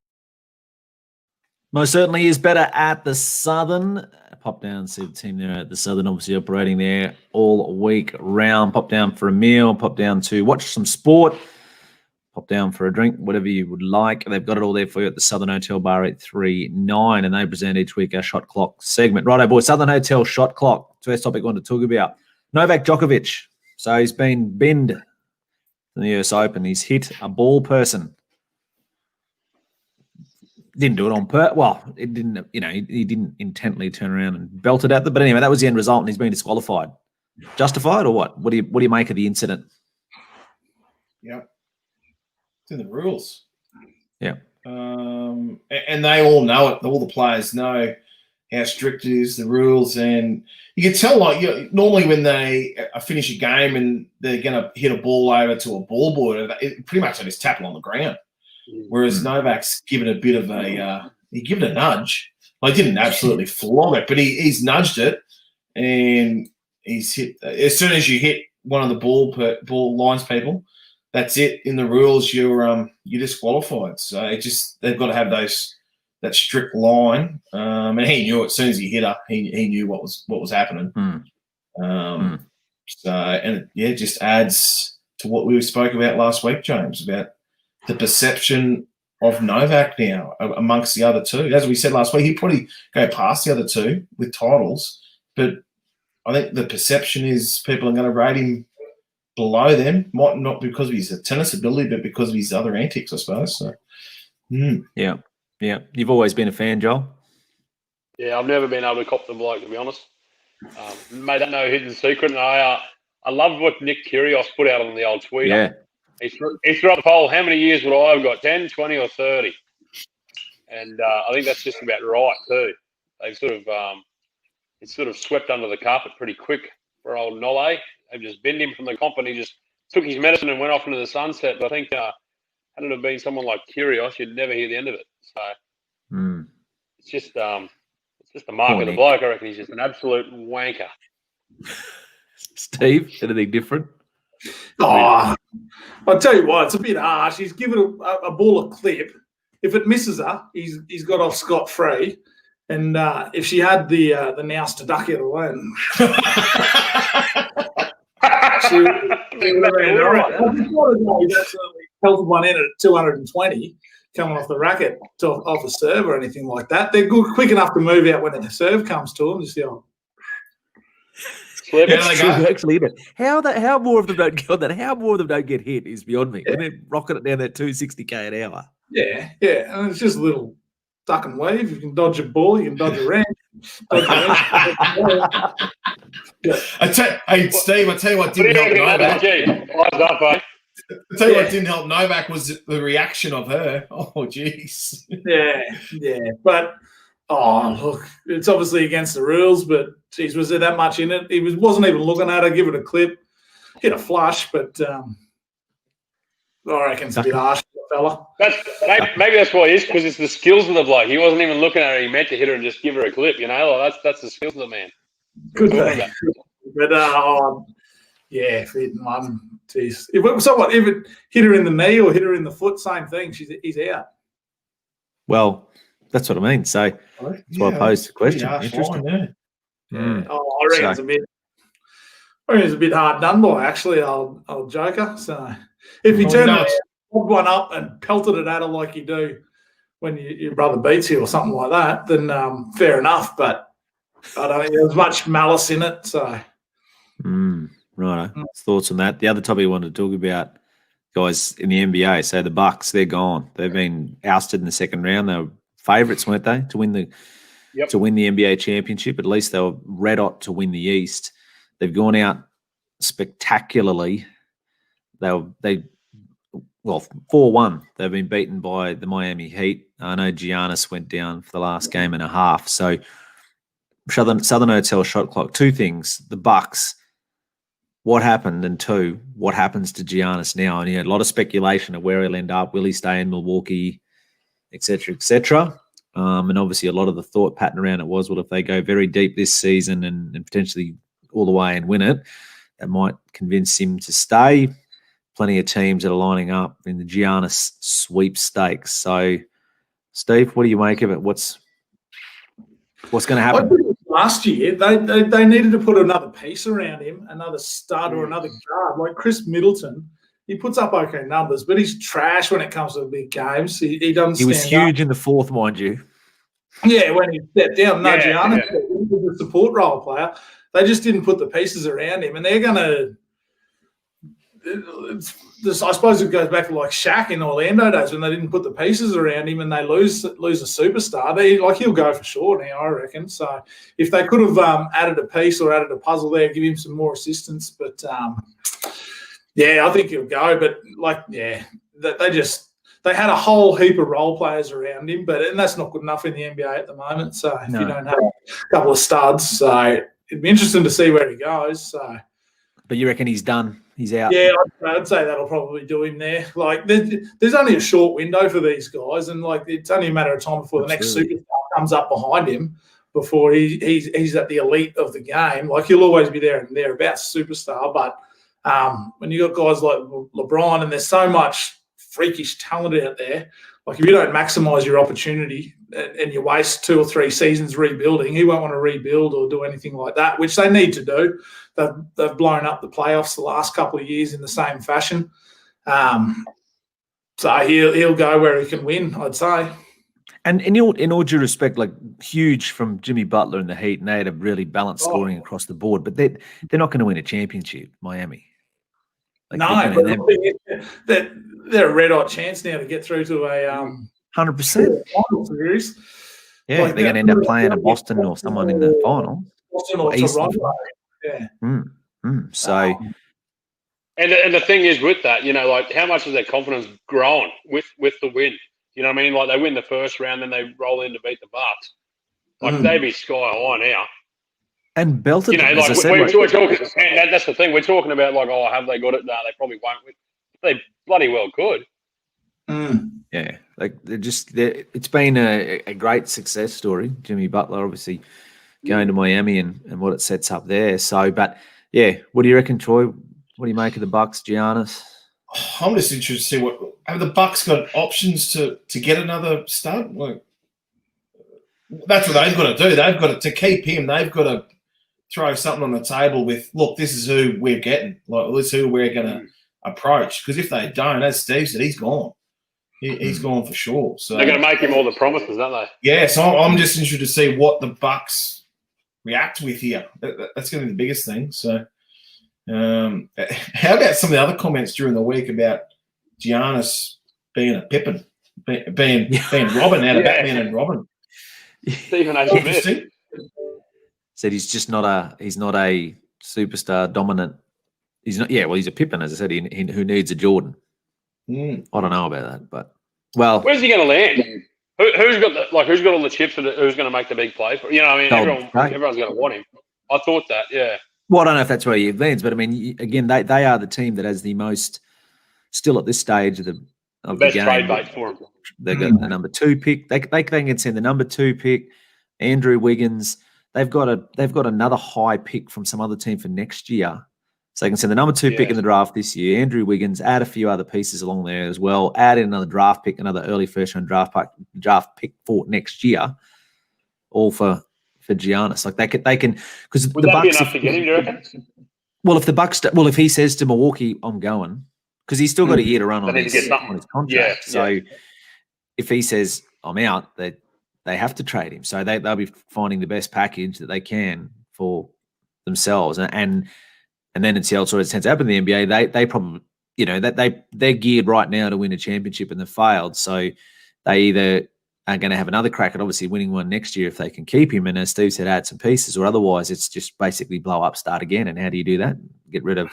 Most certainly is better at the Southern. Pop down, see the team there at the Southern, obviously operating there all week round. Pop down for a meal, pop down to watch some sport, pop down for a drink, whatever you would like. They've got it all there for you at the Southern Hotel Bar 839, and they present each week our shot clock segment. Righto, boys, Southern Hotel shot clock. First topic I want to talk about. Novak Djokovic. So he's been binned in the US Open. He's hit a ball person. Didn't do it on purpose. Well, it didn't, he didn't intently turn around and belt it at them. But anyway, that was the end result, and he's been disqualified. Justified or what? What do you make of the incident? Yeah. It's in the rules. Yeah. And they all know it. All the players know how strict it is, the rules. And you can tell, normally when they finish a game and they're going to hit a ball over to a ball boy, pretty much they just tap it on the ground. Whereas Novak's given a bit of he gave it a nudge. He didn't absolutely flog it, but he's nudged it, and he's hit. As soon as you hit one of the ball lines people, that's it. In the rules, you're disqualified. So they've got to have that strict line. And he knew it as soon as he hit her. He knew what was happening. So, and it just adds to what we spoke about last week, James, about the perception of Novak now amongst the other two. As we said last week, he'd probably go past the other two with titles, but I think the perception is people are going to rate him below them, might not because of his tennis ability, but because of his other antics, I suppose. So, Yeah. You've always been a fan, Joel? Yeah, I've never been able to cop the bloke, to be honest. Made that no hidden secret, and I love what Nick Kyrgios put out on the old Twitter. Yeah. He threw up the poll, how many years would I have got, 10, 20 or 30? And I think that's just about right too. They've it's sort of swept under the carpet pretty quick for old Nole. They've just binned him from the comp and he just took his medicine and went off into the sunset. But I think had it have been someone like Kyrgios, you'd never hear the end of it. So it's just the mark of the bloke. I reckon he's just an absolute wanker. Steve, anything different? Oh, I'll tell you what, it's a bit harsh. He's given a ball a clip. If it misses her, he's got off scot-free. And if she had the nous to duck out of the way, she would have been right. He's absolutely pelted one in at 220 coming off the racket off a serve or anything like that. They're quick enough to move out when the serve comes to them. Just Actually, how more of them don't get on that? How more of them don't get hit is beyond me. And then rocking it down that 260k an hour. Yeah, and it's just a little duck and weave. You can dodge a ball, you can dodge a ramp. Hey, Steve, I tell you what didn't help Novak. I tell you what didn't help Novak was the reaction of her. Oh, jeez. Yeah. But look, it's obviously against the rules. But geez, was there that much in it? He wasn't even looking at her. Give it a clip, hit a flush, but I reckon it's a bit harsh, fella. Maybe that's what it is, because it's the skills of the bloke. He wasn't even looking at her. He meant to hit her and just give her a clip. That's the skills of the man. Good thing. But yeah, if it one, geez. If it hit her in the knee or hit her in the foot, same thing. He's out. Well, that's what I mean. So that's why I posed the question. Interesting. I reckon it's a bit hard done by, actually, old Joker. So if he turned one up and pelted it at her like you do when your brother beats you or something like that, then fair enough. But I don't think there was much malice in it. So, right. Thoughts on that? The other topic I wanted to talk about, guys, in the NBA. So the Bucks, they're gone. They've been ousted in the second round. They were favourites, weren't they, to win the NBA championship? At least they were red hot to win the East. They've gone out spectacularly. They 4-1. They've been beaten by the Miami Heat. I know Giannis went down for the last game and a half. So Southern Hotel shot clock. Two things: the Bucks, what happened, and two, what happens to Giannis now? And he had a lot of speculation of where he'll end up. Will he stay in Milwaukee, etc., etc. And obviously, a lot of the thought pattern around it was, well, if they go very deep this season and potentially all the way and win it, that might convince him to stay. Plenty of teams that are lining up in the Giannis sweepstakes. So, Steve, what do you make of it? What's going to happen? Last year, they needed to put another piece around him, another stud or another guard. Like Chris Middleton, he puts up okay numbers, but he's trash when it comes to the big games. He doesn't. He was huge in the fourth, mind you. Yeah, when he stepped down, Giannis was a support role player. They just didn't put the pieces around him, and they're going to. I suppose it goes back to like Shaq in Orlando days when they didn't put the pieces around him and they lose a superstar. He'll go for sure now, I reckon. So if they could have added a piece or added a puzzle there, give him some more assistance. But I think he'll go. But they had a whole heap of role players around him, and that's not good enough in the NBA at the moment. So if you don't have a couple of studs, so it'd be interesting to see where he goes. So. But you reckon he's done? He's out? Yeah, I'd say that'll probably do him there. Like, there's only a short window for these guys, and like it's only a matter of time before the next superstar comes up behind him before he's at the elite of the game. Like, he'll always be there and thereabouts superstar, but When you got guys like LeBron, and there's so much freakish talent out there, like if you don't maximise your opportunity and you waste 2 or 3 seasons rebuilding, he won't want to rebuild or do anything like that, which they need to do. They've blown up the playoffs the last couple of years in the same fashion. So he'll go where he can win, I'd say. And in all due respect, like huge from Jimmy Butler and the Heat, and they had a really balanced scoring across the board, but they're not going to win a championship, Miami. Like they're a red-hot chance now to get through to a 100% final series. Yeah, like they're going to end up playing a Boston or someone in the final. Boston or Toronto. Yeah. So. And the thing is with that, like how much has their confidence grown with the win? You know what I mean? Like they win the first round, then they roll in to beat the Bucks. Like they'd be sky high now. And belted. Like we're talking. And that's the thing. We're talking about like, oh, have they got it? No, they probably won't. They bloody well could. Yeah, like it's been a great success story. Jimmy Butler obviously going to Miami and what it sets up there. So, but yeah, what do you reckon, Troy? What do you make of the Bucks, Giannis? I'm just interested to see have the Bucks got options to get another stud? Like, that's what they've got to do. They've got to keep him. They've got to throw something on the table with, look, this is who we're getting. Like, this is who we're going to approach. Because if they don't, as Steve said, he's gone. He's gone for sure. So they're going to make him all the promises, aren't they? Yeah. So I'm just interested to see what the Bucks react with here. That's going to be the biggest thing. So. How about some of the other comments during the week about Giannis being a Pippin, being Robin out of Batman and Robin? Stephen A. Smith said he's not a superstar dominant. He's not. Yeah, well, he's a Pippin, as I said. Who needs a Jordan? I don't know about that, but where's he going to land? Who's got all the chips? Who's going to make the big play for? Everyone's going to want him. I thought that, yeah. Well, I don't know if that's where he advanced, but I mean, again, they are the team that has the most, still at this stage of the best game. Trade bait for him. They've got the number 2 pick. They can send the number 2 pick, Andrew Wiggins. They've got another high pick from some other team for next year, so they can send the number 2 pick in the draft this year. Andrew Wiggins, add a few other pieces along there as well. Add in another draft pick, another early first round draft pick for next year, all for Giannis. Like they can because the Bucks be enough to get him, do you reckon? Well, if he says to Milwaukee, I'm going, because he's still got a year to run on his contract. Yeah, so if he says I'm out, they have to trade him. So they'll be finding the best package that they can for themselves. And then it's sort of tends to happen in the NBA. They probably they're geared right now to win a championship and they've failed. So they either are going to have another crack at obviously winning one next year if they can keep him. And as Steve said, add some pieces, or otherwise it's just basically blow up, start again. And how do you do that? Get rid of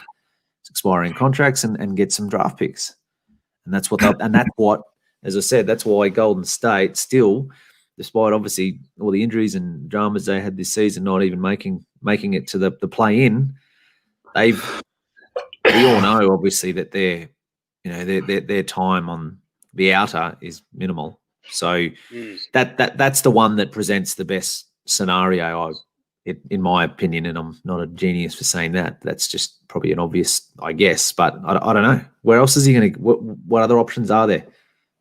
expiring contracts and get some draft picks. And that's what, as I said, that's why Golden State still, despite obviously all the injuries and dramas they had this season, not even making it to the play-in, we all know obviously that their time on the outer is minimal. So that's the one that presents the best scenario, in my opinion, and I'm not a genius for saying that. That's just probably an obvious, I guess, but I don't know. Where else is he going to? What other options are there?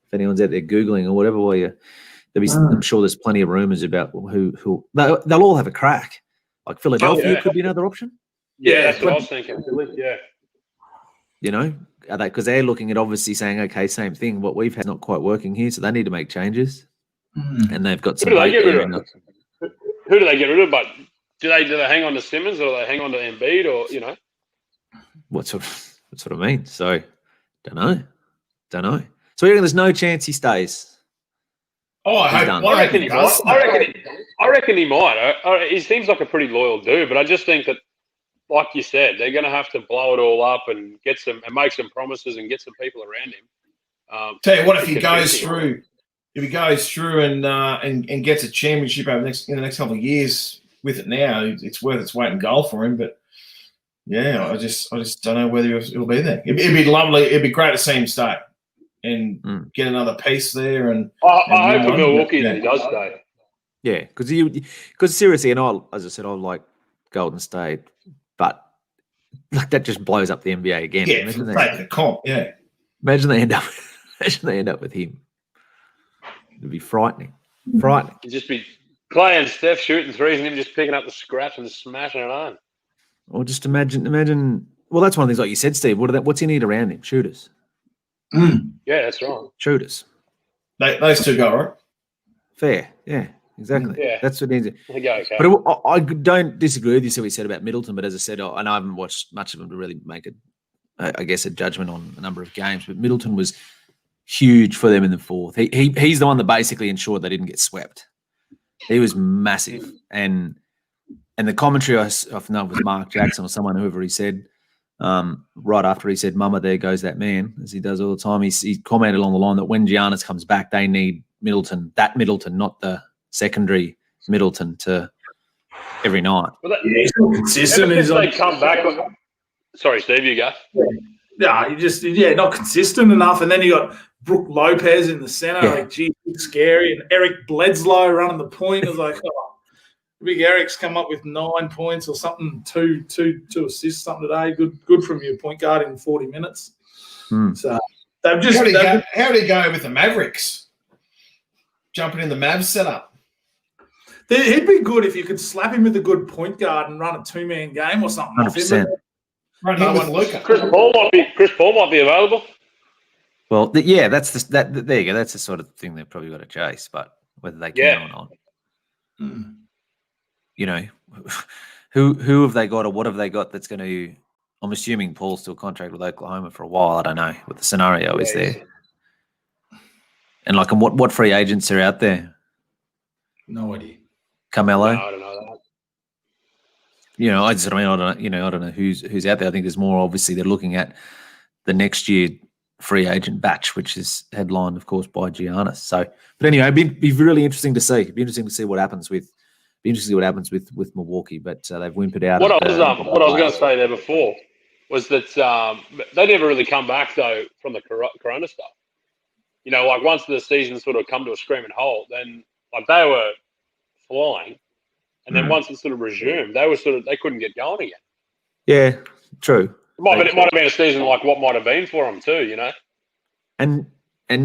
If anyone's out there Googling or whatever, I'm sure there's plenty of rumors about who they'll all have a crack. Like Philadelphia could be another option. Yeah, that's what I was thinking. Yeah. Because they're looking at obviously saying, okay, same thing. What we've had not quite working here, so they need to make changes. And they've got some. Who do they get rid of? Who do they get rid of? But do they hang on to Simmons or do they hang on to Embiid or That's what I mean. So, don't know. So you reckon there's no chance he stays? Oh, I reckon he might. I reckon he might. He seems like a pretty loyal dude, but I just think that, like you said, they're going to have to blow it all up and make some promises and get some people around him. Tell you what, if he goes through and gets a championship in the next couple of years with it now, it's worth its weight in gold for him. But yeah, I just don't know whether he'll be there. It'd be lovely. It'd be great to see him stay and get another piece there. And I hope for Milwaukee that he does stay. Yeah, because seriously, and as I said, I like Golden State. But like that just blows up the NBA again. Yeah, for the sake of the comp, yeah. Imagine they end up with him. It'd be frightening. Frightening. It'd just be Clay and Steph shooting threes and him just picking up the scraps and smashing it on. Or just imagine. Well, that's one of the things, like you said, Steve. What's he need around him? Shooters. Yeah, that's right. Shooters. Those two go, right? Fair. Yeah, exactly. Yeah. That's what needs. Okay. But I don't disagree with you. What you said about Middleton, but as I said, I haven't watched much of him to really make a judgment on a number of games. But Middleton was huge for them in the fourth. He's the one that basically ensured they didn't get swept. He was massive, and the commentary I know with Mark Jackson or someone, whoever he said, right after he said, "Mama, there goes that man," as he does all the time. He commented along the line that when Giannis comes back, they need Middleton, not the secondary Middleton, to every night. Well, he's not consistent. He's they come back. Sorry, Steve, you go. Yeah, not consistent enough. And then you got Brook Lopez in the center, like, gee, scary. And Eric Bledsoe running the point. It was like, Big Eric's come up with 9 points or something, two assists, something today. Good from your point guard in 40 minutes. So they've just. How did he go with the Mavericks? Jumping in the Mavs setup. He'd be good if you could slap him with a good point guard and run a 2-man game or something. 100%. Run him with Luka. Chris Paul might be available. Well, there you go. That's the sort of thing they've probably got to chase, but whether they can or not. You know, who have they got or what have they got that's going to? I'm assuming Paul's still contract with Oklahoma for a while. I don't know what the scenario is there. And and what free agents are out there? No idea. Carmelo. No, I don't know that. You know, I don't know who's out there. I think there's more. Obviously, they're looking at the next year free agent batch, which is headlined, of course, by Giannis. So, but anyway, it'd be really interesting to see. It'd be interesting to see what happens with. With Milwaukee, but they've whimpered out. What I was going to say there before was that they never really come back though from the Corona stuff. You know, like once the season sort of come to a screaming halt, then like they were flying, and then once it sort of resumed, they couldn't get going again. Yeah, true. It might have been a season like what might have been for them too. You know, and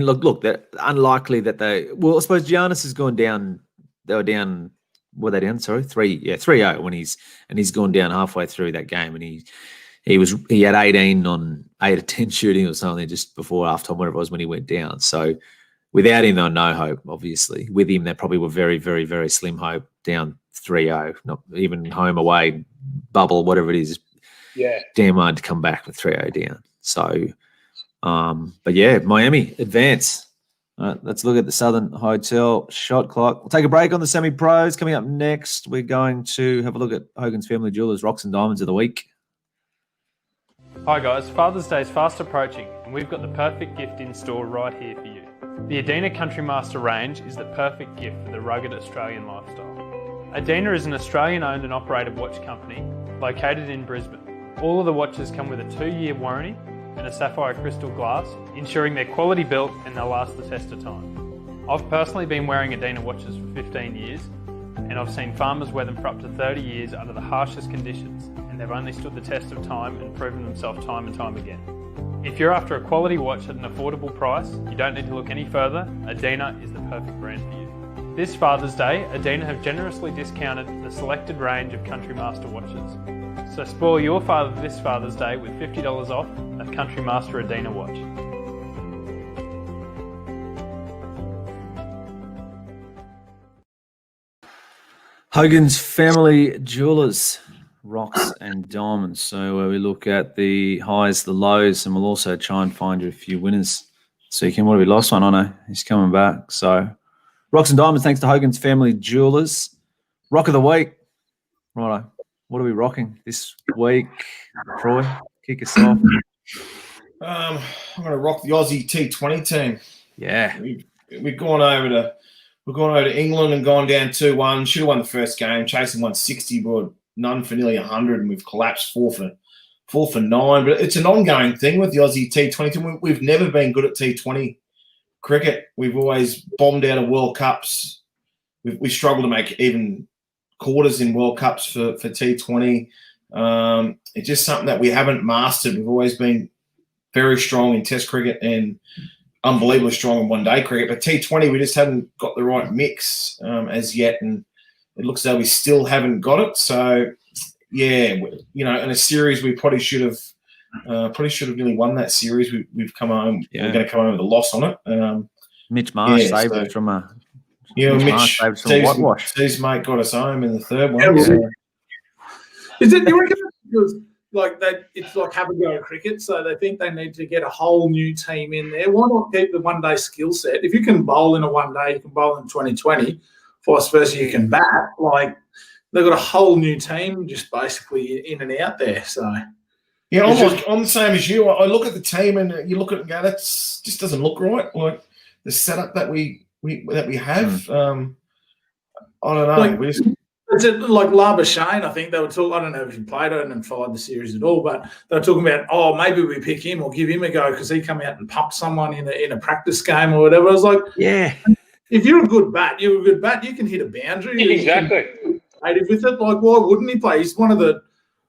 look, they're unlikely that they. Well, I suppose Giannis has gone down. They were down. Were they down? Sorry, 3-0 when he's gone down halfway through that game, and he had 18 on 8 of 10 shooting or something just before halftime, whatever it was, when he went down. So without him, though, no hope. Obviously, with him, they probably were very, very, very slim hope. Down 3-0, not even home away bubble, whatever it is. Yeah, damn hard to come back with 3-0 down. So, but yeah, Miami advance. All right, let's look at the Southern Hotel shot clock. We'll take a break on the semi-pros. Coming up next, we're going to have a look at Hogan's Family Jewelers Rocks and Diamonds of the Week. Hi guys, Father's Day is fast approaching and we've got the perfect gift in store right here for you. The Adina Country Master range is the perfect gift for the rugged Australian lifestyle. Adina is an Australian-owned and operated watch company located in Brisbane. All of the watches come with a 2-year warranty and a sapphire crystal glass, ensuring they're quality built and they'll last the test of time. I've personally been wearing Adina watches for 15 years and I've seen farmers wear them for up to 30 years under the harshest conditions, and they've only stood the test of time and proven themselves time and time again. If you're after a quality watch at an affordable price, you don't need to look any further. Adina is the perfect brand for you. This Father's Day, Adina have generously discounted the selected range of Country Master watches. So spoil your father this Father's Day with $50 off a Country Master Adina watch. Hogan's Family Jewelers, Rocks and Diamonds. So we look at the highs, the lows, and we'll also try and find you a few winners. So what have we lost one? I know he's coming back. So Rocks and Diamonds, thanks to Hogan's Family Jewelers. Rock of the week. Righto. What are we rocking this week? Troy, kick us off. I'm going to rock the Aussie T20 team. Yeah. We've gone over to England and gone down 2-1. Should have won the first game. Chasing 160, but none for nearly 100, and we've collapsed 4 for 9. But it's an ongoing thing with the Aussie T20 team. We've never been good at T20 cricket. We've always bombed out of World Cups. We struggle to make even quarters in World Cups for T20. It's just something that we haven't mastered. We've always been very strong in Test cricket and unbelievably strong in one-day cricket. But T20, we just haven't got the right mix as yet, and it looks as though we still haven't got it. So, yeah, in a series we probably should have nearly won that series. We've come home. Yeah. We're going to come home with a loss on it. Mitch Marsh saved it from a. Yeah, Mitch saved from a whitewash. Steve's mate got us home in the third one. Yeah, so. Is it? You reckon because like that? It's like have a go at cricket, so they think they need to get a whole new team in there. Why not keep the one-day skill set? If you can bowl in a one-day, you can bowl in 2020. Vice versa, you can bat. Like they've got a whole new team, just basically in and out there. So. Yeah, I'm the same as you. I look at the team and you look at it and go, that just doesn't look right. Like the setup that we have. I don't know. Like, it's like Labuschagne, I think they were talking. I don't know if he played. I didn't follow the series at all, but they were talking about, maybe we pick him or give him a go because he come out and pumped someone in a practice game or whatever. I was like, yeah. If you're a good bat, you can hit a boundary. Exactly. Creative with it. Like, why wouldn't he play? He's one of the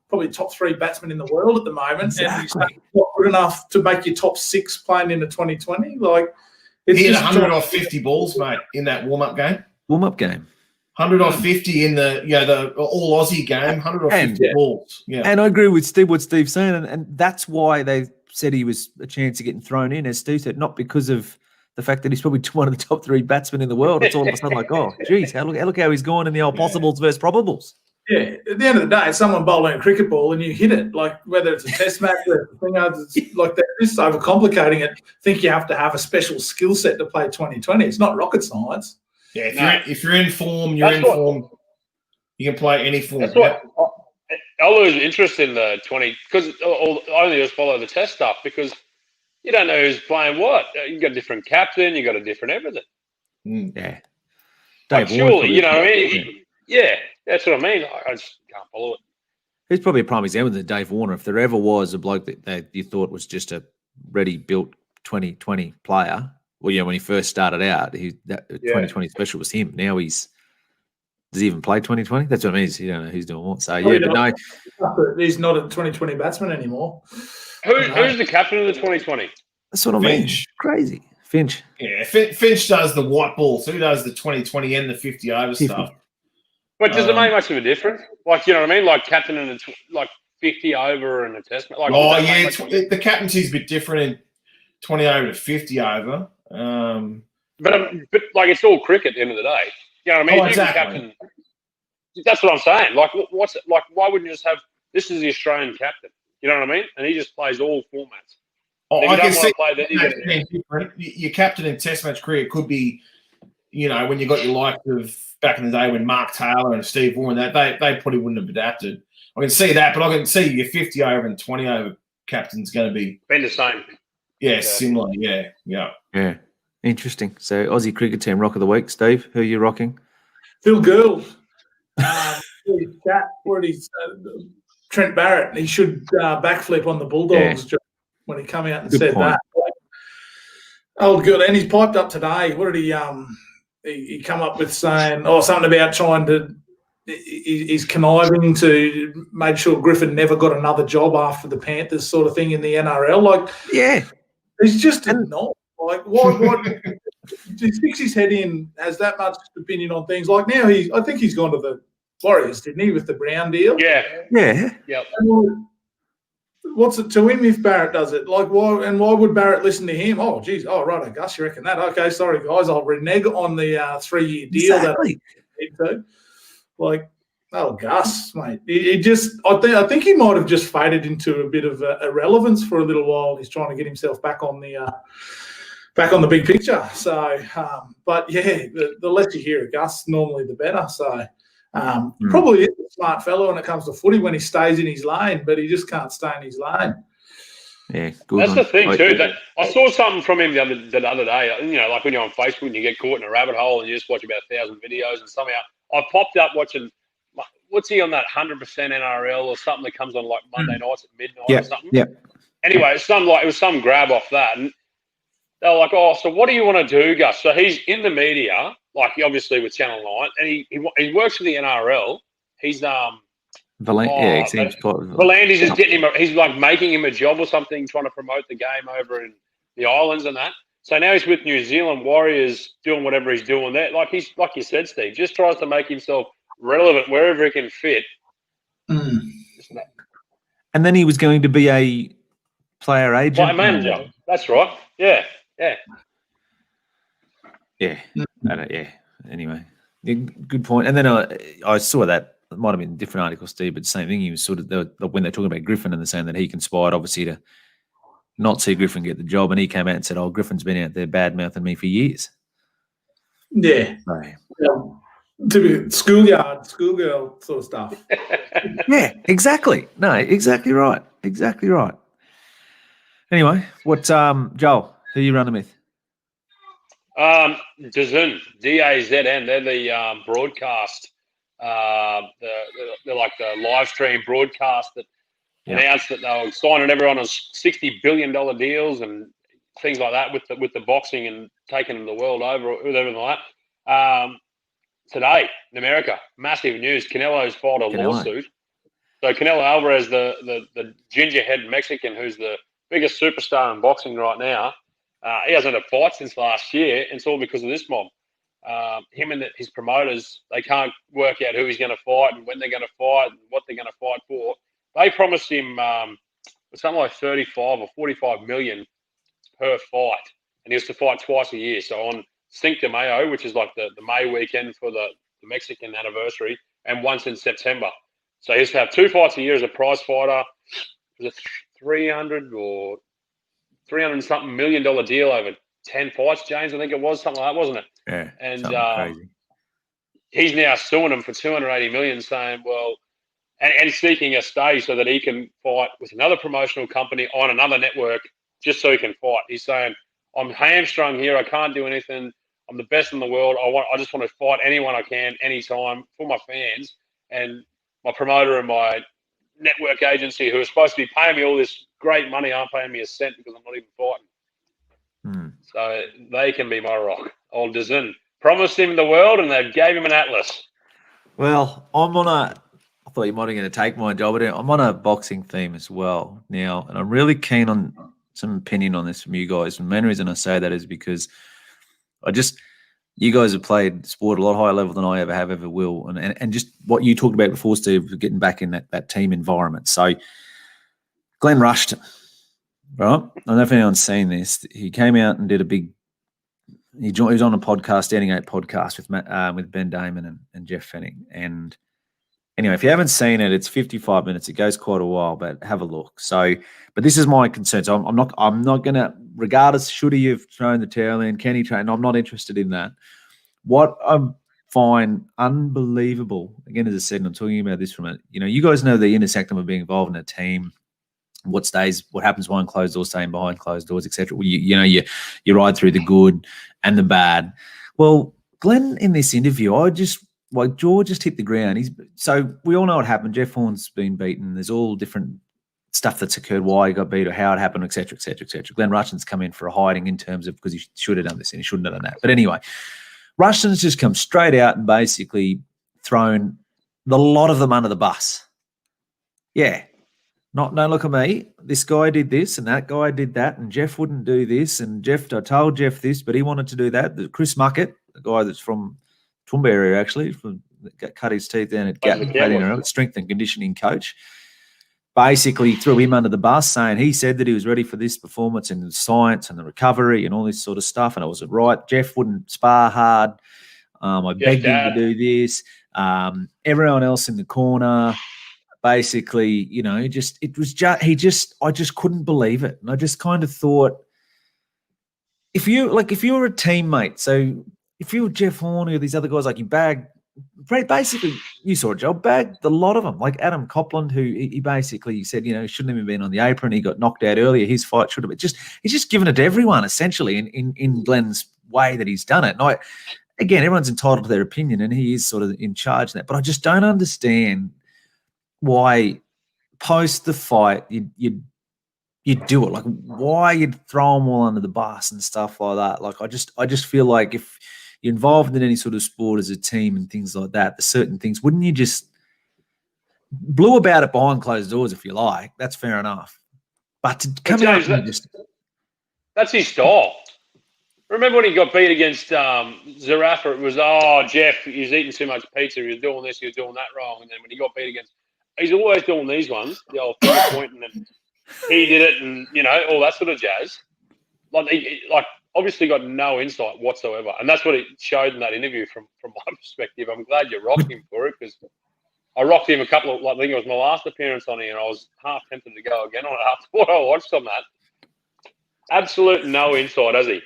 probably top 3 batsmen in the world at the moment. Exactly. And he's not good enough to make your top 6 playing in the 2020. Like, it's he hit 100 off 50 balls, mate, in that warm-up game. 100 off 50 in the all Aussie game, 100 off 50 balls. Yeah. And I agree with Steve, what Steve's saying, and that's why they said he was a chance of getting thrown in, as Steve said, not because of the fact that he's probably one of the top 3 batsmen in the world. It's all of a sudden like, oh, geez, look how he's gone in the old possibles versus probables. Yeah, at the end of the day, someone bowling a cricket ball and you hit it, like whether it's a test match or it's like they're just overcomplicating it. I think you have to have a special skill set to play 2020. It's not rocket science. Yeah, if you're in form, you're in form. You can play any form. That's what I'll lose interest in the 20 because only just follow the test stuff because you don't know who's playing what. You got a different captain, you got a different everything. Yeah, like, surely, you know what I mean? Yeah, that's what I mean. I just can't follow it. He's probably a prime example of Dave Warner. If there ever was a bloke that you thought was just a ready-built 2020 player. Well, when he first started out, 2020 special was him. Now does he even play 2020? That's what I mean. You don't know who's doing what. So, he's not a 2020 batsman anymore. Who's the captain of the 2020? That's what I mean. Crazy. Finch. Yeah, Finch does the white ball, so he does the 2020 and the 50 over stuff. But does it make much of a difference? Like, you know what I mean? Like captain and like 50 over and a test match. Like, the captaincy's a bit different in 20 over to 50 over. But like it's all cricket at the end of the day. You know what I mean? Exactly. Captain, that's what I'm saying. Like, what's it like? Why wouldn't you just have this is the Australian captain? You know what I mean? And he just plays all formats. I can see your captain in Test match cricket could be, when you got your likes of back in the day when Mark Taylor and Steve Warren, they probably wouldn't have adapted. I can see that, but I can see your 50 over and 20 over captain's going to be the same. Yeah, similar. Yeah. Interesting. So Aussie cricket team rock of the week, Steve. Who are you rocking? Phil Gould. Trent Barrett. He should backflip on the Bulldogs when he come out and said that. Oh, good. And he's piped up today. What did he come up with saying? Something about trying to. He's conniving to make sure Griffin never got another job after the Panthers sort of thing in the NRL. Like, he's just not like what he sticks his head in, has that much opinion on things. Like now I think he's gone to the Warriors, didn't he, with the Brown deal? Yeah. Yep. What's it to him if Barrett does it? Like, why would Barrett listen to him? Oh, geez. Oh, right, I guess you reckon that. Okay, sorry, guys. I'll renege on the 3-year deal. Exactly. Like, Gus, mate. I think he might have just faded into a bit of irrelevance for a little while. He's trying to get himself back on the big picture. So, but yeah, the less you hear of Gus, normally the better. So, probably is a smart fellow when it comes to footy when he stays in his lane, but he just can't stay in his lane. Yeah, good. That's the thing too. I saw something from him the other day. Like when you're on Facebook and you get caught in a rabbit hole and you just watch about 1,000 videos, and somehow I popped up watching. What's he on that 100% NRL or something that comes on like Monday nights at midnight or something? Yeah. Anyway, it was some grab off that, and they were like, "Oh, so what do you want to do, Gus?" So he's in the media, like obviously with Channel 9, and he works for the NRL. He's Yeah, he seems quite. Volandi's just getting him. He's like making him a job or something, trying to promote the game over in the islands and that. So now he's with New Zealand Warriors, doing whatever he's doing there. Like you said, Steve, just tries to make himself relevant wherever he can fit. And then he was going to be a player agent, player manager. That's right. Yeah. Anyway, good point. And then I saw that. It might have been a different article, Steve, but same thing. He was sort of when they're talking about Griffin and they're saying that he conspired, obviously, to not see Griffin get the job, and he came out and said, "Oh, Griffin's been out there bad mouthing me for years." Yeah. To be schoolgirl sort of stuff. Yeah, exactly. No, exactly right. Exactly right. Anyway, what Joel? Who are you running with? DAZN, DAZN. They're the broadcast. They're like the live stream broadcast that announced that they were signing everyone on $60 billion deals and things like that with the boxing and taking the world over with everything like that. Today in America, massive news. Canelo's filed a lawsuit. So Canelo Alvarez, the gingerhead Mexican who's the biggest superstar in boxing right now, he hasn't had a fight since last year, and it's all because of this mob. Him and his promoters, they can't work out who he's going to fight and when they're going to fight and what they're going to fight for. They promised him something like 35 or 45 million per fight, and he has to fight twice a year. So on Cinco de Mayo, which is like the May weekend for the Mexican anniversary, and once in September. So he has to have 2 fights a year as a prize fighter. It was a $300 and something million deal over 10 fights, James. I think it was something like that, wasn't it? Yeah. And crazy. He's now suing him for $280 million, saying, well, and seeking a stay so that he can fight with another promotional company on another network just so he can fight. He's saying, I'm hamstrung here. I can't do anything. I'm the best in the world. I just want to fight anyone I can, anytime for my fans. And my promoter and my network agency, who are supposed to be paying me all this great money, aren't paying me a cent because I'm not even fighting. So they can be my rock. Old DAZN promised him the world, and they gave him an atlas. Well, I thought you might have going to take my job, but I'm on a boxing theme as well now, and I'm really keen on some opinion on this from you guys. And the main reason I say that is because you guys have played sport a lot higher level than I ever will, and just what you talked about before, Steve, getting back in that team environment. So Glenn Rushton, right? I don't know if anyone's seen this. He came out and did a big. He was on a podcast, Standing 8 podcast with Ben Damon and Jeff Fenning. And anyway, if you haven't seen it, it's 55 minutes. It goes quite a while, but have a look. So, but this is my concern. So I'm not going to, regardless, should he have thrown the towel in, can he train? I'm not interested in that. What I find unbelievable, again, as I said, and I'm talking about this from you guys know the intersectum of being involved in a team. What happens behind closed doors, staying behind closed doors, etc. You ride through the good and the bad. Well, Glenn, in this interview, jaw just hit the ground. So we all know what happened. Jeff Horn's been beaten. There's all different stuff that's occurred, why he got beat or how it happened, etc., etc., etc. Glenn Rushton's come in for a hiding in terms of because he should have done this and he shouldn't have done that. But anyway, Rushton's just come straight out and basically thrown a lot of them under the bus. Yeah. Don't look at me. This guy did this and that guy did that, and Jeff wouldn't do this, and I told Jeff this, but he wanted to do that. Chris Muckett, the guy that's from Toowoomba area actually, cut his teeth down at Gatton, strength and conditioning coach, basically threw him under the bus, saying he said that he was ready for this performance and the science and the recovery and all this sort of stuff, and it wasn't right. Jeff wouldn't spar hard. I begged him to do this. Everyone else in the corner. Basically, I just couldn't believe it. And I just kind of thought, if you were a teammate, so if you were Jeff Horn or these other guys, like basically you saw a job, bagged a lot of them, like Adam Copland, who he basically said, he shouldn't have been on the apron. He got knocked out earlier. His fight should have been he's just given it to everyone essentially in Glenn's way that he's done it. And again, everyone's entitled to their opinion and he is sort of in charge of that, but I just don't understand why post the fight you do it, like why you'd throw them all under the bus and stuff like that. Like I just feel like if you're involved in any sort of sport as a team and things like that, the certain things, wouldn't you just blew about it behind closed doors, if you like. That's fair enough. But to come out and just... That's his style. Remember when he got beat against Zarafa? It was, Jeff, he's eating too much pizza. He was doing this, he was doing that wrong. And then when he got beat against... He's always doing these ones, the old finger pointing, and he did it, and, all that sort of jazz. Like obviously got no insight whatsoever. And that's what it showed in that interview from my perspective. I'm glad you rocked him for it, because I rocked him a couple of, I think it was my last appearance on here, and I was half tempted to go again on it after what I watched on that. Absolute no insight, has he?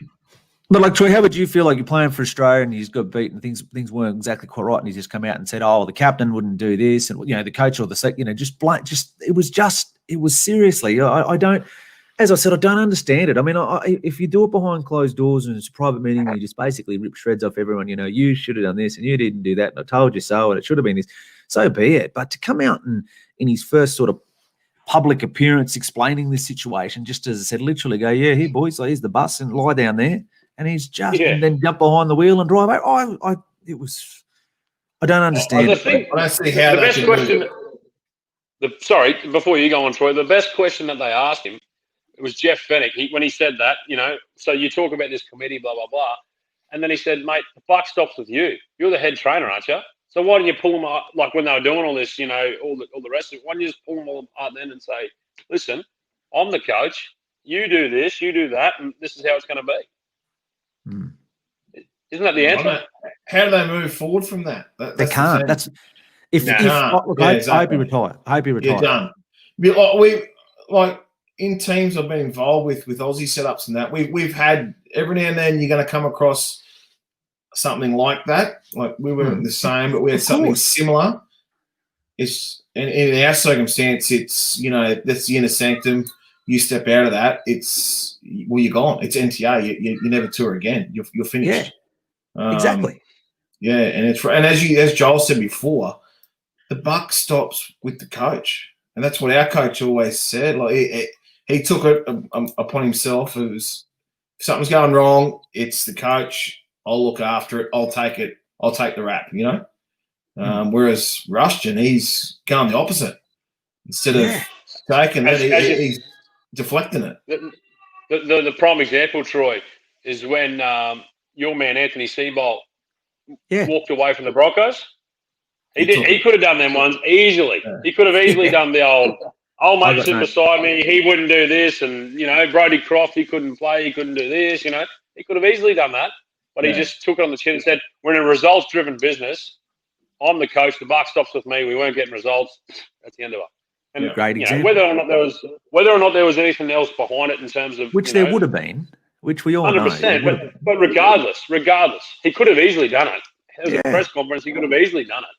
But like Troy, how would you feel like you're playing for Australia and he's got beaten, things weren't exactly quite right, and he's just come out and said, "Oh, the captain wouldn't do this," and the coach or it was seriously. I don't, as I said, I don't understand it. I mean, if you do it behind closed doors and it's a private meeting, and you just basically rip shreds off everyone. You should have done this and you didn't do that, and I told you so, and it should have been this. So be it. But to come out and in his first sort of public appearance explaining this situation, just as I said, literally go, "Yeah, here boys, here's the bus and lie down there." And he's just and then jump behind the wheel and drive out. I don't understand. I don't see how the best question. Sorry, before you go on, Troy, the best question that they asked him, it was Jeff Fennick. When he said that, so you talk about this committee, blah blah blah, and then he said, "Mate, the buck stops with you. You're the head trainer, aren't you? So why didn't you pull them up like when they were doing all this? All the rest of it. Why didn't you just pull them all apart then and say, listen, I'm the coach. You do this, you do that, and this is how it's going to be." Isn't that the answer? How do they move forward from that? They can't. I hope he retire. I hope he retire. You're done. We in teams I've been involved with Aussie setups and that we've had every now and then you're going to come across something like that. Like we weren't the same, but we had something similar. It's in our circumstance, it's that's the inner sanctum. You step out of that, you're gone. It's NTA. You never tour again. You're finished. Yeah, exactly. Yeah, and as Joel said before, the buck stops with the coach, and that's what our coach always said. Like he took it upon himself. It was, if something's going wrong, it's the coach. I'll look after it. I'll take it. I'll take the rap. Whereas Rushton, he's going the opposite. Instead of taking it, he's deflecting it. The prime example, Troy, is when your man Anthony Seabolt walked away from the Broncos. He could have done them ones easily. Yeah. He could have easily done the old mate sit beside me. He wouldn't do this, and Brodie Croft, he couldn't play. He couldn't do this. He could have easily done that, but he just took it on the chin and said, "We're in a results-driven business. I'm the coach. The buck stops with me. We weren't getting results. That's the end of it." And great example. Whether or not there was anything else behind it in terms of there would have been, which we all 100%, know. But regardless, he could have easily done it. It was a press conference. He could have easily done it.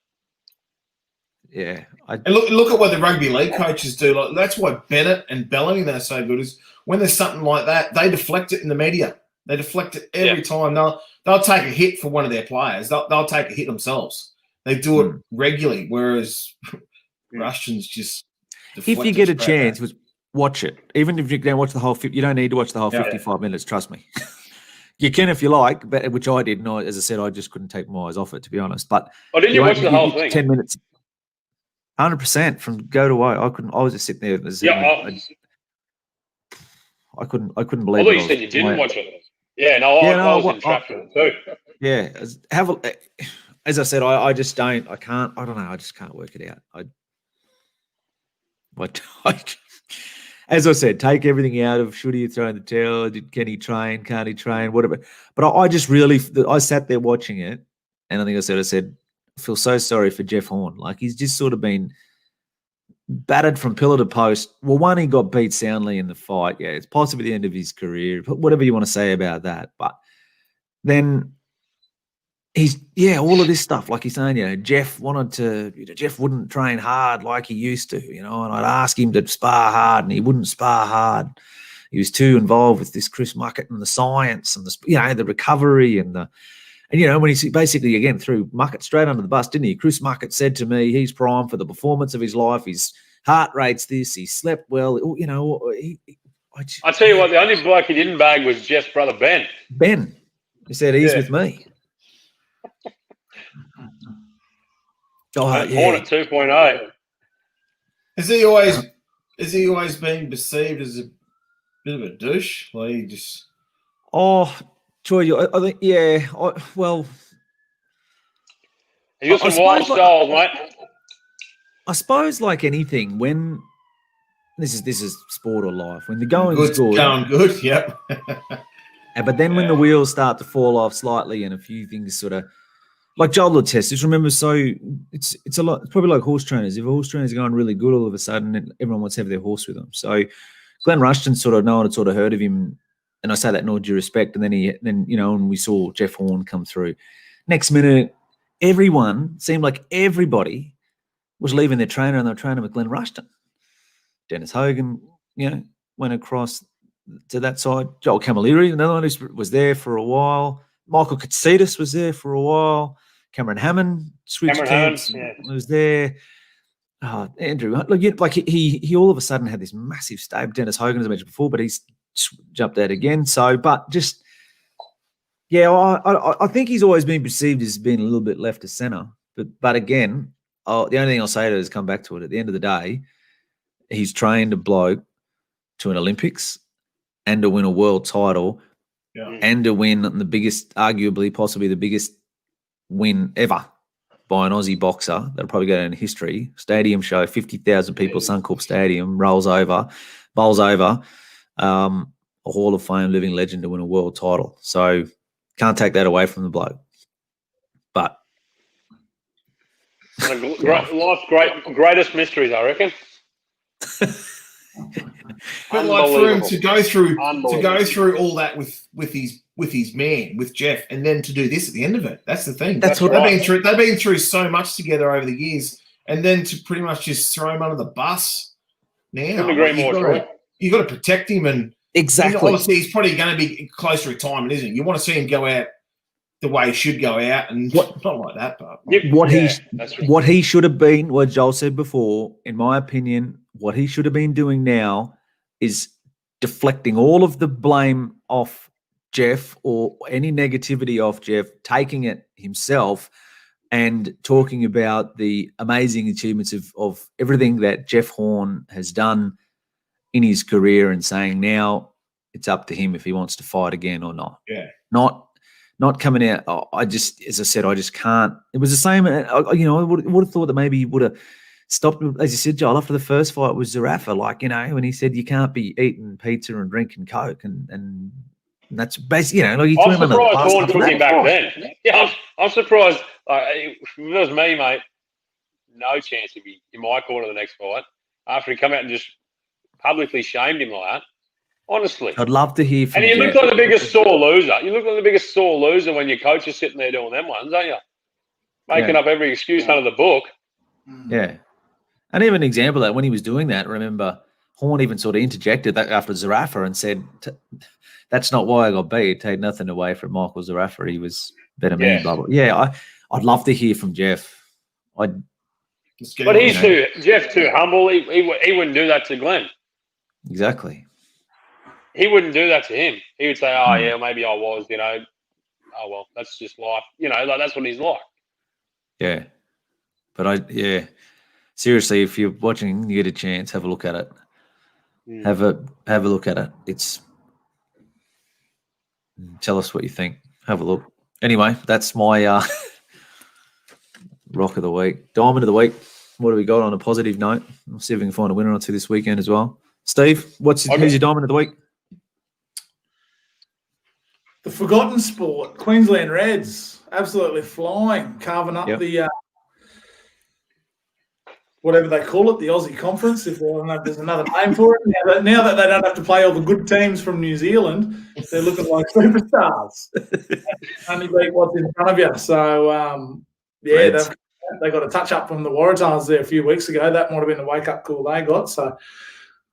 Yeah. And look at what the rugby league coaches do. Like that's why Bennett and Bellamy, they're so good, is when there's something like that, they deflect it in the media. They deflect it every time. They'll take a hit for one of their players. They'll take a hit themselves. They do it regularly, whereas Rushton's just. If you get a chance, watch it. Even if you don't watch the whole, you don't need to watch the whole 55 minutes. Trust me, you can if you like, but which I did. And as I said, I just couldn't take my eyes off it, to be honest. But didn't you watch the whole thing? 10 minutes, 100% from go to away. I couldn't. I was just sitting there. I couldn't believe. I thought you said you didn't watch it. Yeah, I was entrapped with it too. Yeah, as I said, I just don't. I can't. I don't know. I just can't work it out. As I said, take everything out of should he throw in the towel? Can he train? Can't he train? Whatever. But I just really, I sat there watching it, and I think I said, I feel so sorry for Jeff Horn. Like he's just sort of been battered from pillar to post. Well, one, he got beat soundly in the fight. Yeah, it's possibly the end of his career. Whatever you want to say about that, but then he's all of this stuff, like he's saying, Jeff wouldn't train hard like he used to, and I'd ask him to spar hard and he wouldn't spar hard. He was too involved with this Chris Muckett and the science and the recovery and when he basically again threw Muckett straight under the bus, didn't he? Chris Muckett said to me, he's primed for the performance of his life. His heart rate's this. He slept well. I tell you what, the only bloke he didn't bag was Jeff's brother Ben. Ben, he said he's with me. Hornet 2.0. Has he always been perceived as a bit of a douche? Like he just. Oh, Troy, I think well. He's got some wild styles, mate. I suppose, like anything, when this is sport or life, when the going's good, going good, yep. But then when the wheels start to fall off slightly and a few things sort of, like Joel would test, just remember, so it's a lot. It's probably like horse trainers. If a horse trainer's going really good, all of a sudden everyone wants to have their horse with them. So Glenn Rushton no one had sort of heard of him, and I say that in all due respect. And then and we saw Jeff Horn come through. Next minute, everyone seemed like everybody was leaving their trainer and they were training with Glenn Rushton. Dennis Hogan, went across to that side. Joel Camilleri, another one who was there for a while. Michael Katsidis was there for a while. Cameron Hammond switched camps, was there. Andrew, like he all of a sudden had this massive stable. Dennis Hogan, as I mentioned before, but he's jumped out again. So, but just, I think he's always been perceived as being a little bit left of centre. But again, the only thing I'll say to it is come back to it. At the end of the day, he's trained a bloke to an Olympics and to win a world title and to win the biggest, arguably, possibly the biggest win ever by an Aussie boxer. That'll probably go down in history. Stadium show, 50,000 people, Suncorp Stadium, bowls over, a Hall of Fame living legend to win a world title. So can't take that away from the bloke. But life's greatest mysteries, I reckon. But like for him to go through all that with his man, with Jeff, and then to do this at the end of it. That's the thing. That's what they've been through so much together over the years, and then to pretty much just throw him under the bus now. You've got to protect him, and exactly. Obviously, he's probably going to be close to retirement, isn't he? You want to see him go out the way he should go out, and not like that. But what he should have been, what Joel said before, in my opinion, what he should have been doing now is deflecting all of the blame off Jeff or any negativity off Jeff, taking it himself and talking about the amazing achievements of everything that Jeff Horn has done in his career and saying now it's up to him if he wants to fight again or not. Yeah. Not coming out. I just can't. It was the same. I would have thought that maybe he would have stopped, as you said, Joel, after the first fight with Zarafa, when he said you can't be eating pizza and drinking Coke, and that's basically, I'm surprised Horn took him back then. Yeah, I'm surprised. If it was me, mate, no chance he'd be in my corner the next fight after he come out and just publicly shamed him like that. Honestly, I'd love to hear from you. And you look like the biggest sore loser. You look like the biggest sore loser when your coach is sitting there doing them ones, don't you? Making up every excuse under the book. Yeah. And even an example of that, when he was doing that, remember, Horn even sort of interjected that after Zarafa and said, that's not why I got beat. Take nothing away from Michael Zarafa. He was better man, blah, blah. Yeah, I'd love to hear from Jeff. But he's Jeff too humble. He wouldn't do that to Glenn. Exactly. He wouldn't do that to him. He would say, oh, yeah, maybe I was, oh, well, that's just life. That's what he's like. Yeah. But seriously, if you're watching, you get a chance, have a look at it. Have a look at it. Tell us what you think. Have a look. Anyway, that's my rock of the week. Diamond of the week. What do we got on a positive note? We'll see if we can find a winner or two this weekend as well. Steve, who's your diamond of the week? The forgotten sport, Queensland Reds, absolutely flying, carving up the whatever they call it, the Aussie Conference, if there's another name for it. Now that they don't have to play all the good teams from New Zealand, they're looking like superstars. Only beat what's in front of you. So, they got a touch-up from the Waratahs there a few weeks ago. That might have been the wake-up call they got. So,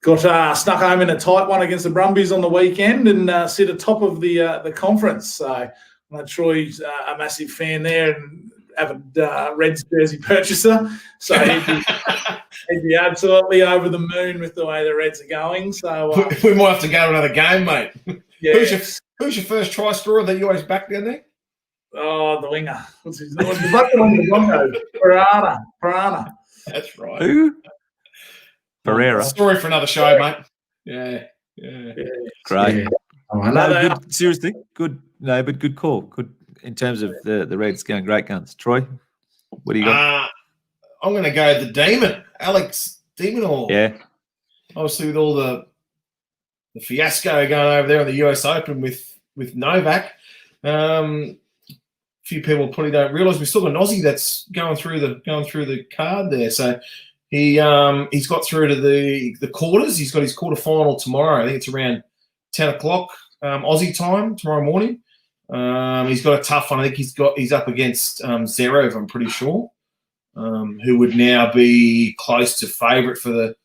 got snuck home in a tight one against the Brumbies on the weekend and sit atop of the conference. So, I know Troy's a massive fan there and avid Reds jersey purchaser. So he'd be absolutely over the moon with the way the Reds are going. So we might have to go to another game, mate. Yeah. Who's your first try scorer that you always back down there? Oh, the winger. What's his name? The Broncos. Piranha. That's right. Who? Pereira. Story for another show, mate. Yeah. Great. Yeah. Oh, I know. No, good, seriously, good. No, but good call. Good in terms of the Reds going great guns. Troy, what do you got? I'm going to go the Demon, Alex Demon. Yeah. Obviously, with all the fiasco going over there in the US Open with Novak, a few people probably don't realise we've still got an Aussie that's going through the card there. So he's got through to the quarters. He's got his quarterfinal tomorrow. I think it's around 10 o'clock Aussie time tomorrow morning. He's got a tough one. I think he's up against Zverev, I'm pretty sure, who would now be close to favourite for the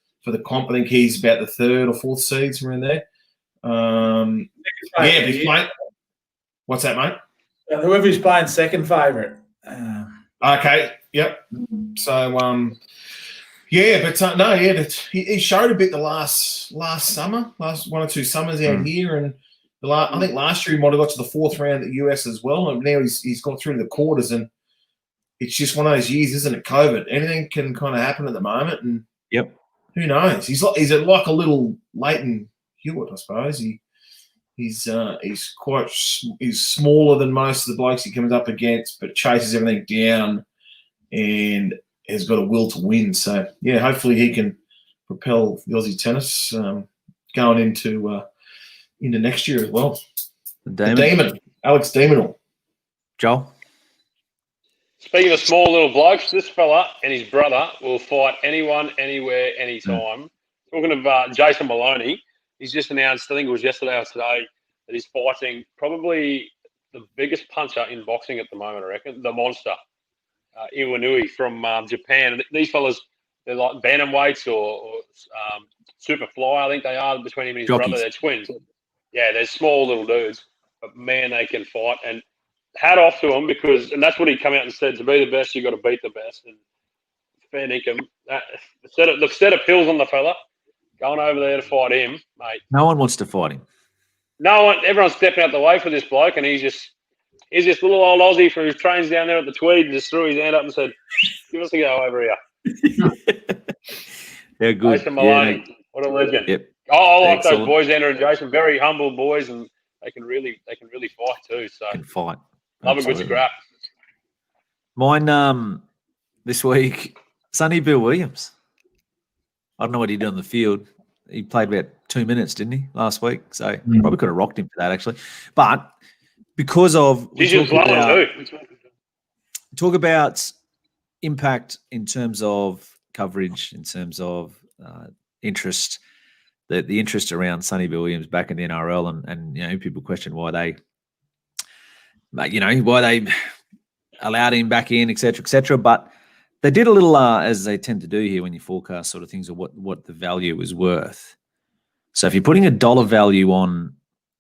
comp. I think he's about the third or fourth seed, somewhere in there. He's playing. What's that, mate? Whoever's playing second favourite. Okay. Yep. So he showed a bit the last summer, last 1 or 2 summers out here, and I think last year he might have got to the fourth round at the US as well, and now he's got through to the quarters, and it's just one of those years, isn't it? COVID, anything can kind of happen at the moment, and who knows? He's like a little Leighton Hewitt, I suppose. He's smaller than most of the blokes he comes up against, but chases everything down and has got a will to win. So yeah, hopefully he can propel the Aussie tennis going into next year as well. The Demon, Alex Demon. Joel? Speaking of small little blokes, this fella and his brother will fight anyone, anywhere, anytime. Talking of Jason Maloney, he's just announced, I think it was yesterday or today, that he's fighting probably the biggest puncher in boxing at the moment, I reckon, the monster, Iwanui from Japan. And these fellas, they're like bantamweights or super fly, I think they are, between him and his brother. They're twins. Yeah, they're small little dudes, but man, they can fight. And hat off to him and that's what he come out and said, to be the best, you got to beat the best. And fair dinkum. The set of pills on the fella, going over there to fight him, mate. No one wants to fight him. No one, everyone's stepping out the way for this bloke, and he's this little old Aussie who trains down there at the Tweed, and just threw his hand up and said, give us a go over here. They're good. Jason Maloney, what a legend. Yep. I like those boys, Andrew and Jason, very humble boys, and they can really fight too. So can fight. Love a good scrap. Mine this week, Sonny Bill Williams. I don't know what he did on the field. He played about 2 minutes, didn't he, last week? So probably could have rocked him for that, actually. But because of talk about impact in terms of coverage, in terms of interest, the interest around Sonny Bill Williams back in the NRL, and people question why they allowed him back in, etc. But they did a little, as they tend to do here when you forecast sort of things, of what the value is worth. So if you're putting a dollar value on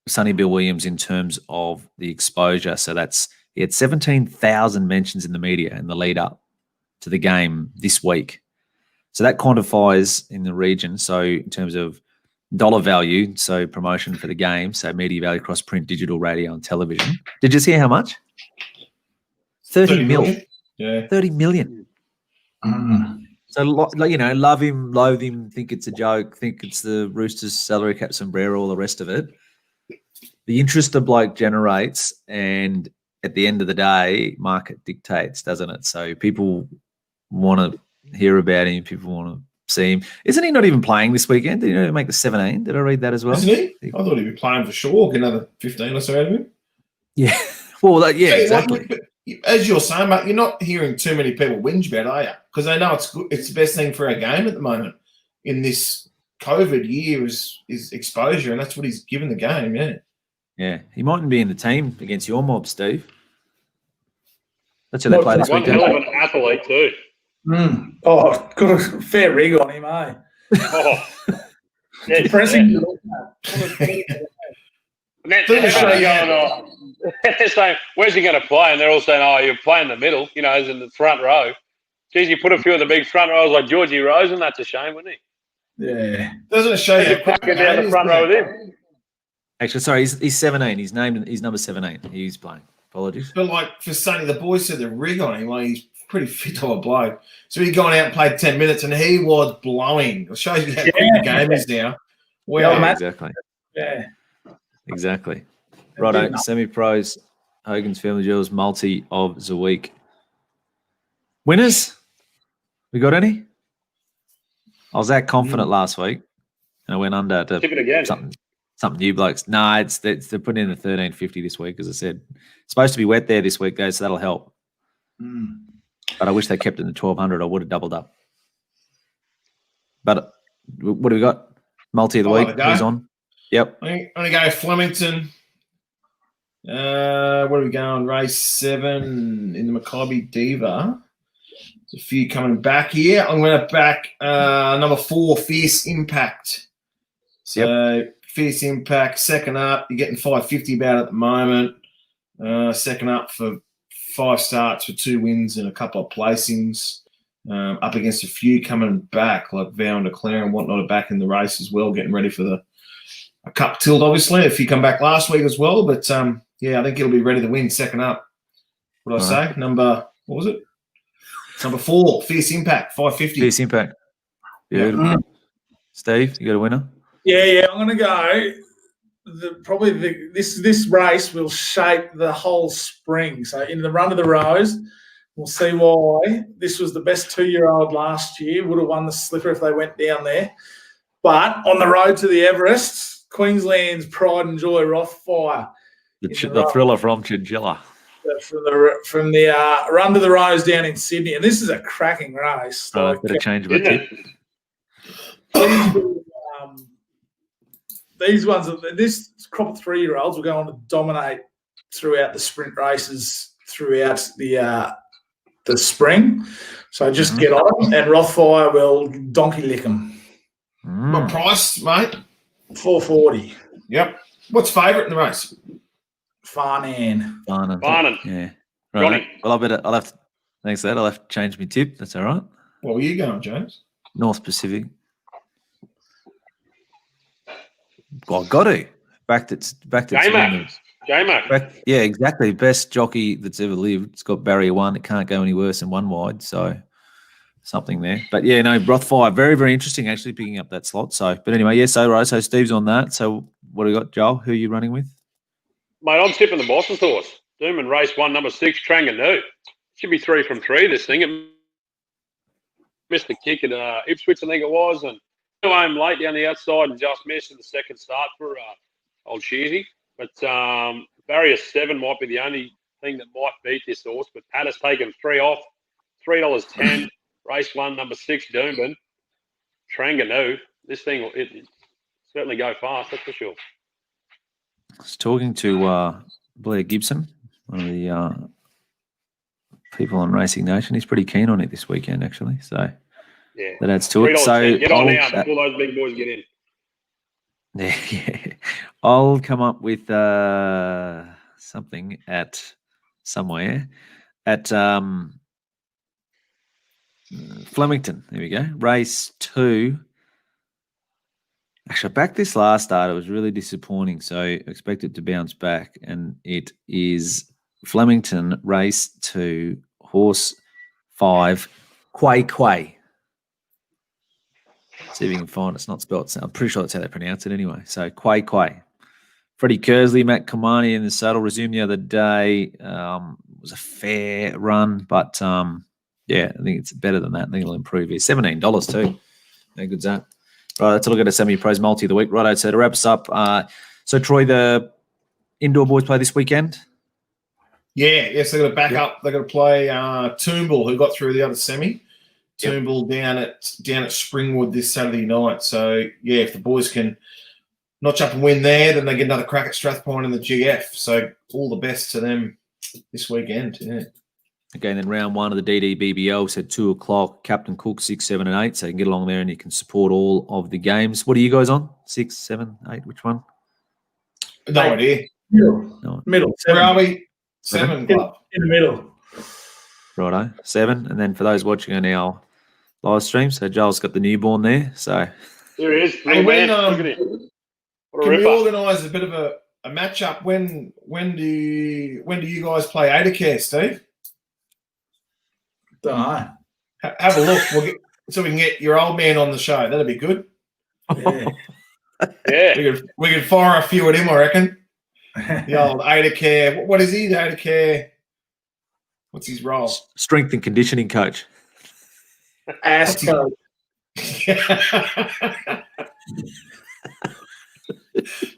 Sonny Bill Williams in terms of the exposure, so he had 17,000 mentions in the media in the lead up to the game this week. So that quantifies in the region. So in terms of dollar value, so promotion for the game, so media value across print, digital, radio, and television. Did you see how much? 30 million. Yeah. 30 million. So, love him, loathe him, think it's a joke, think it's the Roosters salary cap sombrero, all the rest of it. The interest a bloke generates, and at the end of the day, market dictates, doesn't it? So people want to hear about him, people want to see him. Isn't he not even playing this weekend? Did he make the 17? Did I read that as well? Isn't he? I thought he'd be playing for sure. Get another 15 or so out of him. Yeah. Well, exactly. As you're saying, mate, you're not hearing too many people whinge about it, are you? Because they know it's good. It's the best thing for our game at the moment in this COVID year is exposure, and that's what he's given the game. Yeah. Yeah, he mightn't be in the team against your mob, Steve. That's who they play this weekend. One hell of an athlete too. Oh, got a fair rig on him, eh? Oh, depressing. They're saying, where's he going to play? And they're all saying, oh, you're playing the middle, as in the front row. Geez, you put a few of the big front rows like Georgie Rosen, that's a shame, wouldn't he? Yeah. Doesn't it show you packing down the front row with him? Actually, sorry, he's 17. He's number 17. He's playing. Apologies. But like for Sonny, the boys said the rig on him, like pretty fit of a bloke. So he'd gone out and played 10 minutes, and he was blowing. It shows you how quick the game is now. Wow. Yeah, exactly. Yeah. Exactly. Righto, semi-pros, Hogan's Family Jewels, multi of the week. Winners? We got any? I was that confident last week, and I went under to Tip it again. something new blokes. No, they're putting in the 1350 this week, as I said. It's supposed to be wet there this week, guys, so that'll help. But I wish they kept it in the 1200. I would have doubled up. But what do we got? Multi of the week. Who's on? Yep. I'm going to go Flemington. Where are we going? Race 7 in the Maccabi Diva. There's a few coming back here. I'm going to back number 4, Fierce Impact. So Fierce Impact, second up. You're getting 550 about at the moment. Second up for 5 starts for 2 wins and a couple of placings. Up against a few coming back, like Vow and Declare and whatnot, are back in the race as well, getting ready for a cup tilt, obviously, if you come back last week as well. But, yeah, I think it'll be ready to win second up. What did I say? What was it? Number 4, Fierce Impact, 550. Fierce Impact. Beautiful. Yeah. Steve, you got a winner? Yeah, I'm going to go. This race will shape the whole spring. So in the run of the Rose, we'll see why. This was the best 2-year-old last year. Would have won the slipper if they went down there. But on the road to the Everest, Queensland's pride and joy, Rothfire. The thriller from Chinchilla. From the run to the Rose down in Sydney. And this is a cracking race. Better change my tip. These ones, this crop of 3-year-olds will go on to dominate throughout the sprint races throughout the spring. So just get on them, and Rothfire will donkey lick them. What price, mate? $4.40. Yep. What's favourite in the race? Farnan. Yeah. Right. Well, I'll have to. Thanks for that. I'll have to change my tip. That's all right. What were you going, James? North Pacific. Well, got to. Back to J-Mac. Yeah, exactly. Best jockey that's ever lived. It's got barrier 1. It can't go any worse than 1 wide. So something there. But yeah, no, Rothfire, very, very interesting actually picking up that slot. So, but anyway, yeah, so Steve's on that. So what do we got, Joel? Who are you running with? Mate, I'm tipping the Boston's horse. Doomben race 1, number 6, Tranganu. Should be 3 from 3, this thing. It missed the kick at Ipswich, I think it was, and home late down the outside and just missed in the second start for old Sheezy. But barrier 7 might be the only thing that might beat this horse. But Pat has taken 3 off, $3.10. Race 1, number 6, Doomben. Tranganu. This thing will certainly go fast, that's for sure. I was talking to Blair Gibson, one of the people on Racing Nation. He's pretty keen on it this weekend, actually. So yeah, that adds to it. So get on now before those big boys get in. Yeah, I'll come up with something at somewhere at Flemington. There we go. Race 2. Actually, I backed this last start. It was really disappointing, so I expect it to bounce back. And it is Flemington, race 2, horse 5, Quay. See if you can find it. It's not spelled. I'm pretty sure that's how they pronounce it anyway. So Quay. Freddie Kersley, Matt Kamani in the saddle resumed the other day. It was a fair run, but yeah, I think it's better than that. I think it'll improve here. $17 too. How good's that? Right, let's look at a semi-pros multi of the week. Right, so to wrap us up, so Troy, the indoor boys play this weekend? Yes, they're going to back up. They're going to play Toowoomba, who got through the other semi. Toowoomba down at Springwood this Saturday night. So, yeah, if the boys can notch up and win there, then they get another crack at Strathpine in the GF. So all the best to them this weekend, yeah. Okay, and then round 1 of the DDBBL said 2:00. Captain Cook 6, 7, and 8. So you can get along there and you can support all of the games. What are you guys on? 6, 7, 8? Which one? No idea. Middle. Where are we? 7 club. In the middle. Righto, 7. And then for those watching on our live stream, so Joel's got the newborn there. So there he is. Hey, when, Look at him. Can we organise a bit of a match-up? When do you guys play Adacare, Steve? Don't know. Have a look. So we can get your old man on the show. That'd be good. Yeah. Yeah. We could fire a few at him, I reckon. The old Ada Care. What is he? The Ada Care. What's his role? Strength and conditioning coach. Ass coach.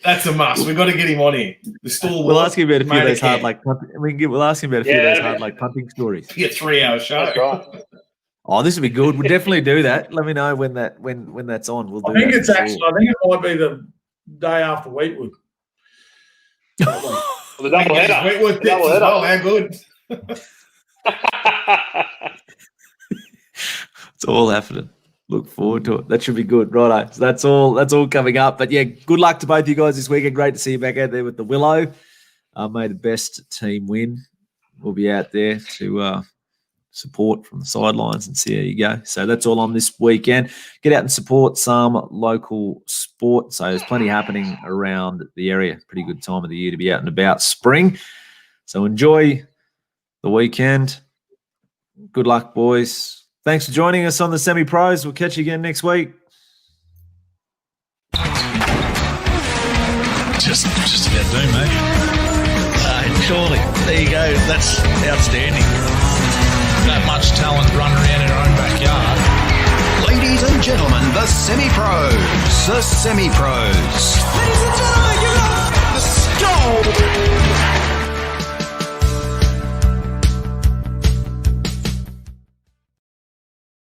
That's a must. We've got to get him on here. The stalwart. We'll ask him about a few of those Care. hard leg punting. We'll ask him about a few of those hard leg punting stories. Be a 3-hour show. That's right. Oh, this would be good. We'll definitely do that. Let me know when that's on. We'll do I think that it's for actually. I think it might be the day after Wheatwood. The double header. Wheatwood The double tips as header. well. How good. It's all happening. Look forward to it. That should be good. Righto. So that's all coming up. But yeah, good luck to both you guys this weekend. Great to see you back out there with the Willow. May the best team win. We'll be out there to support from the sidelines and see how you go. So that's all on this weekend. Get out and support some local sport. So there's plenty happening around the area. Pretty good time of the year to be out and about. Spring. So enjoy the weekend. Good luck, boys. Thanks for joining us on the Semi-Pros. We'll catch you again next week. Just about do, mate. Surely. There you go. That's outstanding. That much talent running around in our own backyard. Ladies and gentlemen, the Semi-Pros. The Semi-Pros. Ladies and gentlemen, give it up. The Stower.